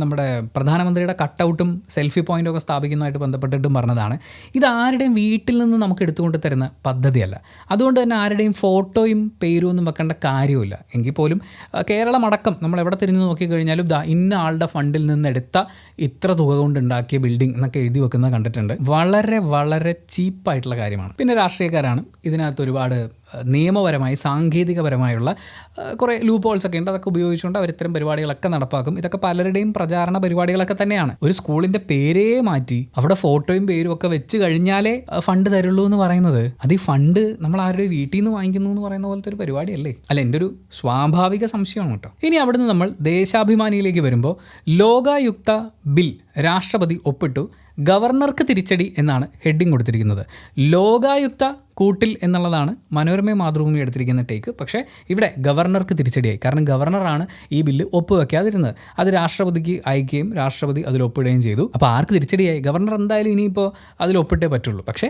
നമ്മുടെ പ്രധാനമന്ത്രിയുടെ കട്ടൗട്ടും സെൽഫി പോയിൻ്റും ഒക്കെ സ്ഥാപിക്കുന്നതായിട്ട് ബന്ധപ്പെട്ടിട്ടും പറഞ്ഞതാണ്, ഇത് ആരുടെയും വീട്ടിൽ നിന്ന് നമുക്ക് എടുത്തുകൊണ്ട് തരുന്ന പദ്ധതിയല്ല. അതുകൊണ്ട് തന്നെ ആരുടെയും ഫോട്ടോയും പേരും ഒന്നും വെക്കേണ്ട കാര്യമില്ല. എങ്കിൽ പോലും കേരളമടക്കം നമ്മൾ എവിടെ തിരിഞ്ഞു നോക്കിക്കഴിഞ്ഞാലും ഇന്ന ആളുടെ ഫണ്ടിൽ നിന്ന് എടുത്ത ഇത്ര തുക കൊണ്ടുണ്ടാക്കിയ ബിൽഡിംഗ് എന്നൊക്കെ എഴുതി വെക്കുന്നത് കണ്ടിട്ടുണ്ട്. വളരെ വളരെ ചീപ്പായിട്ടുള്ള കാര്യമാണ്. പിന്നെ രാഷ്ട്രീയക്കാരാണ് ഇതിനകത്ത് ഒരുപാട് നിയമപരമായി സാങ്കേതികപരമായുള്ള കുറേ ലൂപ്പ് ഹോൾസ് ഒക്കെ ഉണ്ട്. അതൊക്കെ ഉപയോഗിച്ചുകൊണ്ട് അവർ ഇത്തരം പരിപാടികളൊക്കെ നടപ്പാക്കും. ഇതൊക്കെ പലരുടെയും പ്രചാരണ പരിപാടികളൊക്കെ തന്നെയാണ്. ഒരു സ്കൂളിൻ്റെ പേരേ മാറ്റി അവിടെ ഫോട്ടോയും പേരും ഒക്കെ വെച്ച് കഴിഞ്ഞാലേ ഫണ്ട് തരുള്ളൂ എന്ന് പറയുന്നത്, അത് ഈ ഫണ്ട് നമ്മൾ ആരുടെ വീട്ടിൽ നിന്ന് വാങ്ങിക്കുന്നു എന്ന് പറയുന്ന പോലത്തെ ഒരു പരിപാടിയല്ലേ? അല്ല, എൻ്റെ ഒരു സ്വാഭാവിക സംശയമാണ് കേട്ടോ. ഇനി അവിടുന്ന് നമ്മൾ ദേശാഭിമാനിയിലേക്ക് വരുമ്പോൾ ലോകായുക്ത ബിൽ രാഷ്ട്രപതി ഒപ്പിട്ടു, ഗവർണർക്ക് തിരിച്ചടി എന്നാണ് ഹെഡിങ് കൊടുത്തിരിക്കുന്നത്. ലോകായുക്ത കൂട്ടിൽ എന്നുള്ളതാണ് മനോരമ മാതൃഭൂമി എടുത്തിരിക്കുന്ന ടേക്ക്. പക്ഷേ ഇവിടെ ഗവർണർക്ക് തിരിച്ചടിയായി. കാരണം ഗവർണറാണ് ഈ ബില്ല് ഒപ്പുവെക്കാതിരുന്നത്. അത് രാഷ്ട്രപതിക്ക് അയക്കുകയും രാഷ്ട്രപതി അതിൽ ഒപ്പിടുകയും ചെയ്തു. അപ്പോൾ ആർക്ക് തിരിച്ചടിയായി? ഗവർണർ എന്തായാലും ഇനിയിപ്പോൾ അതിൽ ഒപ്പിട്ടേ പറ്റുള്ളൂ. പക്ഷേ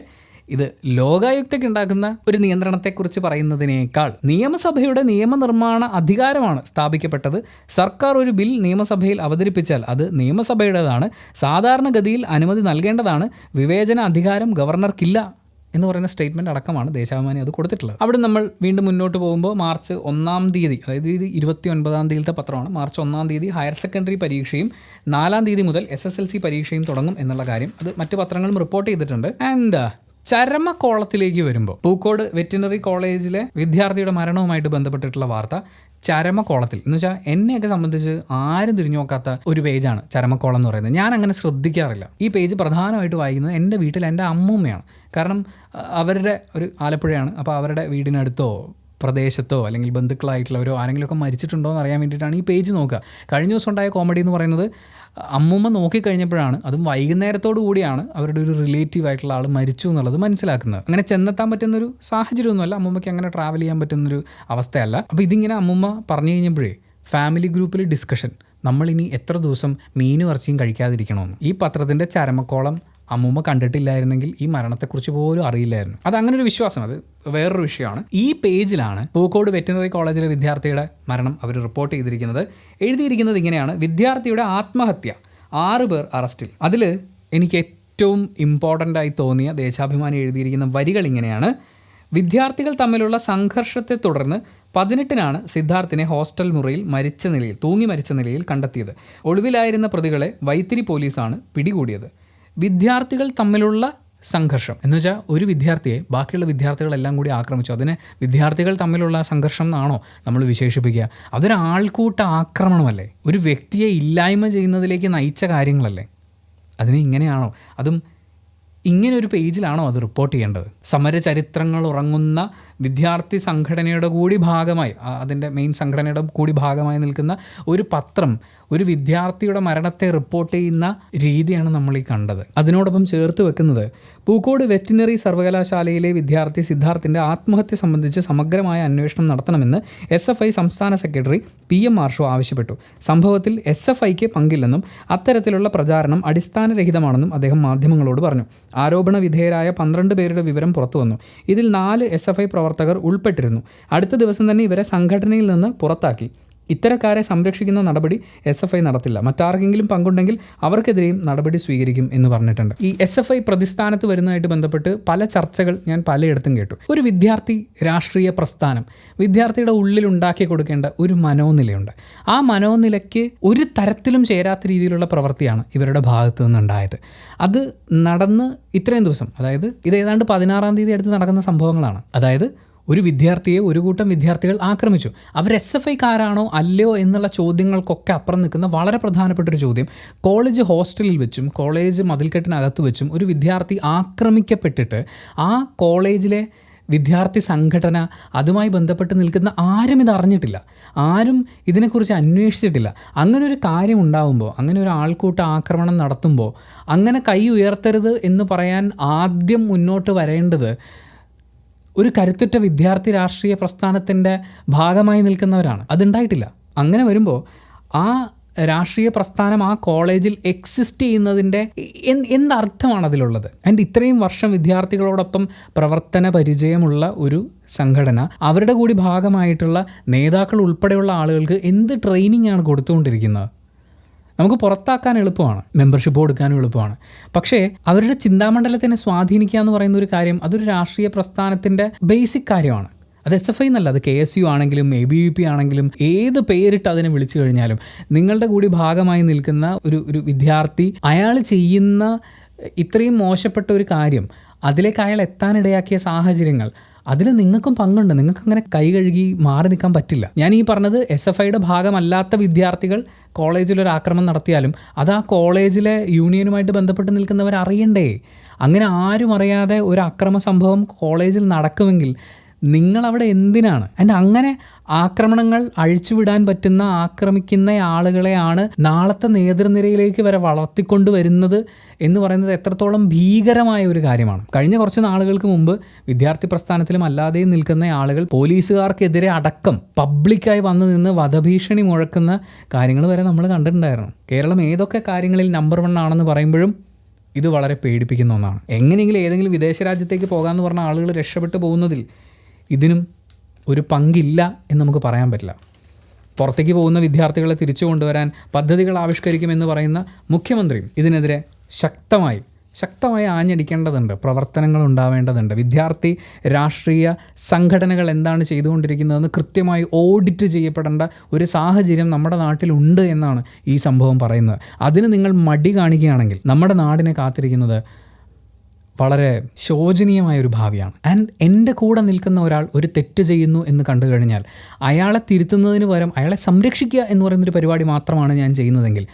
ഇത് ലോകായുക്തയ്ക്ക് ഉണ്ടാക്കുന്ന ഒരു നിയന്ത്രണത്തെക്കുറിച്ച് പറയുന്നതിനേക്കാൾ നിയമസഭയുടെ നിയമനിർമ്മാണ അധികാരമാണ് സ്ഥാപിക്കപ്പെട്ടത്. സർക്കാർ ഒരു ബിൽ നിയമസഭയിൽ അവതരിപ്പിച്ചാൽ അത് നിയമസഭയുടേതാണ്. സാധാരണഗതിയിൽ അനുമതി നൽകേണ്ടതാണ്. വിവേചന അധികാരം ഗവർണർക്കില്ല എന്ന് പറയുന്ന സ്റ്റേറ്റ്മെൻറ്റ് അടക്കമാണ് ദേശാഭിമാനി അത് കൊടുത്തിട്ടുള്ളത്. അവിടെ നമ്മൾ വീണ്ടും മുന്നോട്ട് പോകുമ്പോൾ മാർച്ച് 1-ാം തീയതി, അതായത് ഇത് 29-ാം തീയതിയിലത്തെ പത്രമാണ്, മാർച്ച് 1-ാം തീയതി ഹയർ സെക്കൻഡറി പരീക്ഷയും 4-ാം തീയതി മുതൽ SSLC പരീക്ഷയും തുടങ്ങും എന്നുള്ള കാര്യം അത് മറ്റു പത്രങ്ങളും റിപ്പോർട്ട് ചെയ്തിട്ടുണ്ട്. ആൻഡ് ചരമക്കോളത്തിലേക്ക് വരുമ്പോൾ പൂക്കോട് വെറ്റിനറി കോളേജിലെ വിദ്യാർത്ഥിയുടെ മരണവുമായിട്ട് ബന്ധപ്പെട്ടിട്ടുള്ള വാർത്ത ചരമക്കോളത്തിൽ എന്ന് വെച്ചാൽ എന്നെയൊക്കെ സംബന്ധിച്ച് ആരും തിരിഞ്ഞു നോക്കാത്ത ഒരു പേജാണ് ചരമക്കോളം എന്ന് പറയുന്നത്. ഞാൻ അങ്ങനെ ശ്രദ്ധിക്കാറില്ല. ഈ പേജ് പ്രധാനമായിട്ട് വായിക്കുന്നത് എൻ്റെ വീട്ടിൽ എൻ്റെ അമ്മൂമ്മയാണ്. കാരണം അവരുടെ ഒരു ആലപ്പുഴയാണ്. അപ്പോൾ അവരുടെ വീടിനടുത്തോ പ്രദേശത്തോ അല്ലെങ്കിൽ ബന്ധുക്കളായിട്ടുള്ളവരോ ആരെങ്കിലുമൊക്കെ മരിച്ചിട്ടുണ്ടോ എന്ന് അറിയാൻ വേണ്ടിയിട്ടാണ് ഈ പേജ് നോക്കുക. കഴിഞ്ഞ ദിവസം ഉണ്ടായ കോമഡി എന്ന് പറയുന്നത് അമ്മൂമ്മ നോക്കിക്കഴിഞ്ഞപ്പോഴാണ്, അതും വൈകുന്നേരത്തോടു കൂടിയാണ് അവരുടെ ഒരു റിലേറ്റീവ് ആയിട്ടുള്ള ആൾ മരിച്ചു എന്നുള്ളത് മനസ്സിലാക്കുന്നത്. അങ്ങനെ ചെന്നെത്താൻ പറ്റുന്നൊരു സാഹചര്യമൊന്നുമല്ല, അമ്മൂമ്മയ്ക്ക് അങ്ങനെ ട്രാവൽ ചെയ്യാൻ പറ്റുന്നൊരു അവസ്ഥയല്ല. അപ്പോൾ ഇതിങ്ങനെ അമ്മൂമ്മ പറഞ്ഞു കഴിഞ്ഞപ്പോഴേ ഫാമിലി ഗ്രൂപ്പിൽ ഡിസ്കഷൻ, നമ്മളിനി എത്ര ദിവസം മീനും ഇറച്ചിയും കഴിക്കാതിരിക്കണമെന്ന്. ഈ പത്രത്തിൻ്റെ ചരമക്കോളം അമ്മൂമ്മ കണ്ടിട്ടില്ലായിരുന്നെങ്കിൽ ഈ മരണത്തെക്കുറിച്ച് പോലും അറിയില്ലായിരുന്നു. അതങ്ങനെ ഒരു വിശ്വാസം, അത് വേറൊരു വിഷയമാണ്. ഈ പേജിലാണ് പൂക്കോട് വെറ്റിനറി കോളേജിലെ വിദ്യാർത്ഥിയുടെ മരണം അവർ റിപ്പോർട്ട് ചെയ്തിരിക്കുന്നത്. എഴുതിയിരിക്കുന്നത് ഇങ്ങനെയാണ്: വിദ്യാർത്ഥിയുടെ ആത്മഹത്യ, 6 പേർ അറസ്റ്റിൽ. അതിൽ എനിക്ക് ഏറ്റവും ഇമ്പോർട്ടൻ്റ് ആയി തോന്നിയ ദേശാഭിമാനി എഴുതിയിരിക്കുന്ന വരികൾ ഇങ്ങനെയാണ്: വിദ്യാർത്ഥികൾ തമ്മിലുള്ള സംഘർഷത്തെ തുടർന്ന് 18-നാണ് സിദ്ധാർത്ഥിനെ ഹോസ്റ്റൽ മുറിയിൽ തൂങ്ങി മരിച്ച നിലയിൽ കണ്ടെത്തിയത്. ഒളിവിലായിരുന്ന പ്രതികളെ വൈത്തിരി പോലീസാണ് പിടികൂടിയത്. വിദ്യാർത്ഥികൾ തമ്മിലുള്ള സംഘർഷം എന്ന് വെച്ചാൽ ഒരു വിദ്യാർത്ഥിയെ ബാക്കിയുള്ള വിദ്യാർത്ഥികളെല്ലാം കൂടി ആക്രമിച്ചു. അതിനെ വിദ്യാർത്ഥികൾ തമ്മിലുള്ള സംഘർഷം എന്നാണോ നമ്മൾ വിശേഷിപ്പിക്കുക? അതൊരു ആൾക്കൂട്ട ആക്രമണമല്ലേ? ഒരു വ്യക്തിയെ ഇല്ലായ്മ ചെയ്യുന്നതിലേക്ക് നയിച്ച കാര്യങ്ങളല്ലേ? അതിന് ഇങ്ങനെയാണോ? അതും ഇങ്ങനെ ഒരു പേജിലാണോ അത് റിപ്പോർട്ട് ചെയ്യേണ്ടത്? സമരചരിത്രങ്ങൾ ഉറങ്ങുന്ന വിദ്യാർത്ഥി സംഘടനയുടെ കൂടി ഭാഗമായി, അതിൻ്റെ മെയിൻ സംഘടനയുടെ കൂടി ഭാഗമായി നിൽക്കുന്ന ഒരു പത്രം ഒരു വിദ്യാർത്ഥിയുടെ മരണത്തെ റിപ്പോർട്ട് ചെയ്യുന്ന രീതിയാണ് നമ്മൾ ഈ കണ്ടത്. അതിനോടൊപ്പം ചേർത്ത് വെക്കുന്നത് പൂക്കോട് വെറ്റിനറി സർവകലാശാലയിലെ വിദ്യാർത്ഥി സിദ്ധാർത്ഥിൻ്റെ ആത്മഹത്യ സംബന്ധിച്ച് സമഗ്രമായ അന്വേഷണം നടത്തണമെന്ന് SFI സംസ്ഥാന സെക്രട്ടറി PM മാർഷോ ആവശ്യപ്പെട്ടു. സംഭവത്തിൽ SFIക്ക് പങ്കില്ലെന്നും അത്തരത്തിലുള്ള പ്രചാരണം അടിസ്ഥാനരഹിതമാണെന്നും അദ്ദേഹം മാധ്യമങ്ങളോട് പറഞ്ഞു. ആരോപണ വിധേയരായ 12 പേരുടെ വിവരം പുറത്തുവന്നു. ഇതിൽ 4 SFI പ്രവർത്തകർ ഉൾപ്പെട്ടിരുന്നു. അടുത്ത ദിവസം തന്നെ ഇവരെ സംഘടനയിൽ നിന്ന് പുറത്താക്കി. ഇത്തരക്കാരെ സംരക്ഷിക്കുന്ന നടപടി SFI നടത്തില്ല. മറ്റാർക്കെങ്കിലും പങ്കുണ്ടെങ്കിൽ അവർക്കെതിരെയും നടപടി സ്വീകരിക്കും എന്ന് പറഞ്ഞിട്ടുണ്ട്. ഈ SFI പ്രതിസ്ഥാനത്ത് വരുന്നതായിട്ട് ബന്ധപ്പെട്ട് പല ചർച്ചകൾ ഞാൻ പലയിടത്തും കേട്ടു. ഒരു വിദ്യാർത്ഥി രാഷ്ട്രീയ പ്രസ്ഥാനം വിദ്യാർത്ഥിയുടെ ഉള്ളിൽ ഉണ്ടാക്കി കൊടുക്കേണ്ട ഒരു മനോനിലയുണ്ട്. ആ മനോനിലയ്ക്ക് ഒരു തരത്തിലും ചേരാത്ത രീതിയിലുള്ള പ്രവൃത്തിയാണ് ഇവരുടെ ഭാഗത്തു നിന്നുണ്ടായത്. അത് നടന്ന് ഇത്രയും ദിവസം, അതായത് ഇത് ഏതാണ്ട് 16-ാം തീയതി അടുത്ത് നടക്കുന്ന സംഭവങ്ങളാണ്. അതായത് ഒരു വിദ്യാർത്ഥിയെ ഒരു കൂട്ടം വിദ്യാർത്ഥികൾ ആക്രമിച്ചു. അവർ SFIക്കാരാണോ അല്ലയോ എന്നുള്ള ചോദ്യങ്ങൾക്കൊക്കെ അപ്പുറം നിൽക്കുന്ന വളരെ പ്രധാനപ്പെട്ടൊരു ചോദ്യം, കോളേജ് ഹോസ്റ്റലിൽ വെച്ചും കോളേജ് മതിൽക്കെട്ടിനകത്ത് വെച്ചും ഒരു വിദ്യാർത്ഥി ആക്രമിക്കപ്പെട്ടിട്ട് ആ കോളേജിലെ വിദ്യാർത്ഥി സംഘടന അതുമായി ബന്ധപ്പെട്ട് നിൽക്കുന്ന ആരും ഇത് അറിഞ്ഞിട്ടില്ല, ആരും ഇതിനെക്കുറിച്ച് അന്വേഷിച്ചിട്ടില്ല. അങ്ങനെ ഒരു കാര്യം ഉണ്ടാകുമ്പോൾ, അങ്ങനെ ഒരു ആൾക്കൂട്ട ആക്രമണം നടത്തുമ്പോൾ അങ്ങനെ കൈ ഉയർത്തരുത് എന്ന് പറയാൻ ആദ്യം മുന്നോട്ട് വരേണ്ടത് ഒരു കരുത്തുറ്റ വിദ്യാർത്ഥി രാഷ്ട്രീയ പ്രസ്ഥാനത്തിൻ്റെ ഭാഗമായി നിൽക്കുന്നവരാണ്. അതുണ്ടായിട്ടില്ല. അങ്ങനെ വരുമ്പോൾ ആ രാഷ്ട്രീയ പ്രസ്ഥാനം ആ കോളേജിൽ എക്സിസ്റ്റ് ചെയ്യുന്നതിൻ്റെ എന്തർത്ഥമാണ് അതിലുള്ളത്? ആൻഡ് ഇത്രയും വർഷം വിദ്യാർത്ഥികളോടൊപ്പം പ്രവർത്തന പരിചയമുള്ള ഒരു സംഘടന, അവരുടെ കൂടി ഭാഗമായിട്ടുള്ള നേതാക്കൾ ഉൾപ്പെടെയുള്ള ആളുകൾക്ക് എന്ത് ട്രെയിനിങ് ആണ് കൊടുത്തുകൊണ്ടിരിക്കുന്നത്? നമുക്ക് പുറത്താക്കാൻ എളുപ്പമാണ്, മെമ്പർഷിപ്പ് കൊടുക്കാനും എളുപ്പമാണ്. പക്ഷേ അവരുടെ ചിന്താമണ്ഡലത്തിനെ സ്വാധീനിക്കുക എന്ന് പറയുന്ന ഒരു കാര്യം, അതൊരു രാഷ്ട്രീയ പ്രസ്ഥാനത്തിൻ്റെ ബേസിക് കാര്യമാണ്. അത് SFI എന്നല്ല, അത് KSU ആണെങ്കിലും ABVP ആണെങ്കിലും ഏത് പേരിട്ട് അതിനെ വിളിച്ചു കഴിഞ്ഞാലും നിങ്ങളുടെ കൂടി ഭാഗമായി നിൽക്കുന്ന ഒരു വിദ്യാർത്ഥി അയാൾ ചെയ്യുന്ന ഇത്രയും മോശപ്പെട്ട ഒരു കാര്യം, അതിലേക്ക് അയാൾ എത്താനിടയാക്കിയ സാഹചര്യങ്ങൾ, അതിൽ നിങ്ങൾക്കും പങ്കുണ്ട്. നിങ്ങൾക്ക് അങ്ങനെ കൈ കഴുകി മാറി നിൽക്കാൻ പറ്റില്ല. ഞാൻ ഈ പറഞ്ഞത് SFIയുടെ ഭാഗമല്ലാത്ത വിദ്യാർത്ഥികൾ കോളേജിലൊരു ആക്രമണം നടത്തിയാലും അത് ആ കോളേജിലെ യൂണിയനുമായിട്ട് ബന്ധപ്പെട്ട് നിൽക്കുന്നവർ അറിയണ്ടേ? അങ്ങനെ ആരും അറിയാതെ ഒരു അക്രമ സംഭവം കോളേജിൽ നടക്കുമെങ്കിൽ നിങ്ങളവിടെ എന്തിനാണ്? അങ്ങനെ ആക്രമണങ്ങൾ അഴിച്ചുവിടാൻ പറ്റുന്ന ആക്രമിക്കുന്ന ആളുകളെയാണ് നാളത്തെ നേതൃനിരയിലേക്ക് വരെ വളർത്തിക്കൊണ്ട് വരുന്നത് എന്ന് പറയുന്നത് എത്രത്തോളം ഭീകരമായ ഒരു കാര്യമാണ്. കഴിഞ്ഞ കുറച്ച് നാളുകൾക്ക് മുമ്പ് വിദ്യാർത്ഥി പ്രസ്ഥാനത്തിലും അല്ലാതെയും നിൽക്കുന്ന ആളുകൾ പോലീസുകാർക്കെതിരെ അടക്കം പബ്ലിക്കായി വന്നു നിന്ന് വധഭീഷണി മുഴക്കുന്ന കാര്യങ്ങൾ വരെ നമ്മൾ കണ്ടിട്ടുണ്ടായിരുന്നു. കേരളം ഏതൊക്കെ കാര്യങ്ങളിൽ നമ്പർ 1 ആണെന്ന് പറയുമ്പോഴും ഇത് വളരെ പേടിപ്പിക്കുന്ന ഒന്നാണ്. എങ്ങനെയെങ്കിലും ഏതെങ്കിലും വിദേശ രാജ്യത്തേക്ക് പോകാമെന്ന് പറഞ്ഞ ആളുകൾ രക്ഷപ്പെട്ടു പോകുന്നതിൽ ഇതിനും ഒരു പങ്കില്ല എന്ന് നമുക്ക് പറയാൻ പറ്റില്ല. പുറത്തേക്ക് പോകുന്ന വിദ്യാർത്ഥികളെ തിരിച്ചു കൊണ്ടുവരാൻ പദ്ധതികൾ ആവിഷ്കരിക്കുമെന്ന് പറയുന്ന മുഖ്യമന്ത്രിയും ഇതിനെതിരെ ശക്തമായി ആഞ്ഞടിക്കേണ്ടതുണ്ട്, പ്രവർത്തനങ്ങൾ ഉണ്ടാവേണ്ടതുണ്ട്. വിദ്യാർത്ഥി രാഷ്ട്രീയ സംഘടനകൾ എന്താണ് ചെയ്തുകൊണ്ടിരിക്കുന്നതെന്ന് കൃത്യമായി ഓഡിറ്റ് ചെയ്യപ്പെടേണ്ട ഒരു സാഹചര്യം നമ്മുടെ നാട്ടിലുണ്ട് എന്നാണ് ഈ സംഭവം പറയുന്നത്. അതിന് നിങ്ങൾ മടി കാണിക്കുകയാണെങ്കിൽ നമ്മുടെ നാടിനെ കാത്തിരിക്കുന്നത് വളരെ ശോചനീയമായൊരു ഭാവിയാണ്. ആൻഡ് എൻ്റെ കൂടെ നിൽക്കുന്ന ഒരാൾ ഒരു തെറ്റ് ചെയ്യുന്നു എന്ന് കണ്ടു കഴിഞ്ഞാൽ അയാളെ തിരുത്തുന്നതിന് പകരം അയാളെ സംരക്ഷിക്കുക എന്ന് പറയുന്നൊരു പരിപാടി മാത്രമാണ് ഞാൻ ചെയ്യുന്നതെങ്കിൽ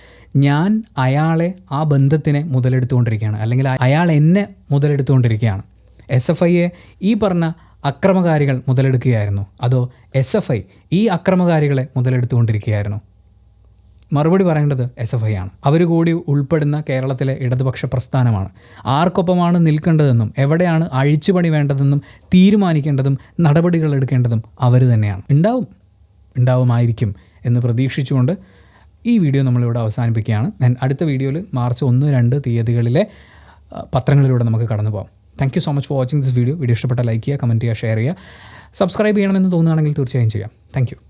ഞാൻ അയാളെ, ആ ബന്ധത്തിനെ മുതലെടുത്തുകൊണ്ടിരിക്കുകയാണ്, അല്ലെങ്കിൽ അയാൾ എന്നെ മുതലെടുത്തുകൊണ്ടിരിക്കുകയാണ്. SFIയെ ഈ പറഞ്ഞ അക്രമകാരികൾ മുതലെടുക്കുകയായിരുന്നു, അതോ SFI ഈ അക്രമകാരികളെ മുതലെടുത്തുകൊണ്ടിരിക്കുകയായിരുന്നു? മറുപടി പറയേണ്ടത് SFI ആണ്. അവർ കൂടി ഉൾപ്പെടുന്ന കേരളത്തിലെ ഇടതുപക്ഷ പ്രസ്ഥാനമാണ്. ആർക്കൊപ്പമാണ് നിൽക്കേണ്ടതെന്നും എവിടെയാണ് അഴിച്ചുപണി വേണ്ടതെന്നും തീരുമാനിക്കേണ്ടതും നടപടികൾ എടുക്കേണ്ടതും അവർ തന്നെയാണ്. ഉണ്ടാവുമായിരിക്കും എന്ന് പ്രതീക്ഷിച്ചുകൊണ്ട് ഈ വീഡിയോ നമ്മളിവിടെ അവസാനിപ്പിക്കുകയാണ്. ഞാൻ അടുത്ത വീഡിയോയിൽ മാർച്ച് 1-2 തീയതികളിലെ പത്രങ്ങളിലൂടെ നമുക്ക് കടന്നു പോകാം. Thank you so much for watching this video. Video ഇഷ്ടപ്പെട്ട ലൈക്ക് ചെയ്യുക, കമൻറ്റ് ചെയ്യുക, ഷെയർ ചെയ്യുക. സബ്സ്ക്രൈബ് ചെയ്യണമെന്ന് തോന്നുകയാണെങ്കിൽ തീർച്ചയായും ചെയ്യാം. Thank you.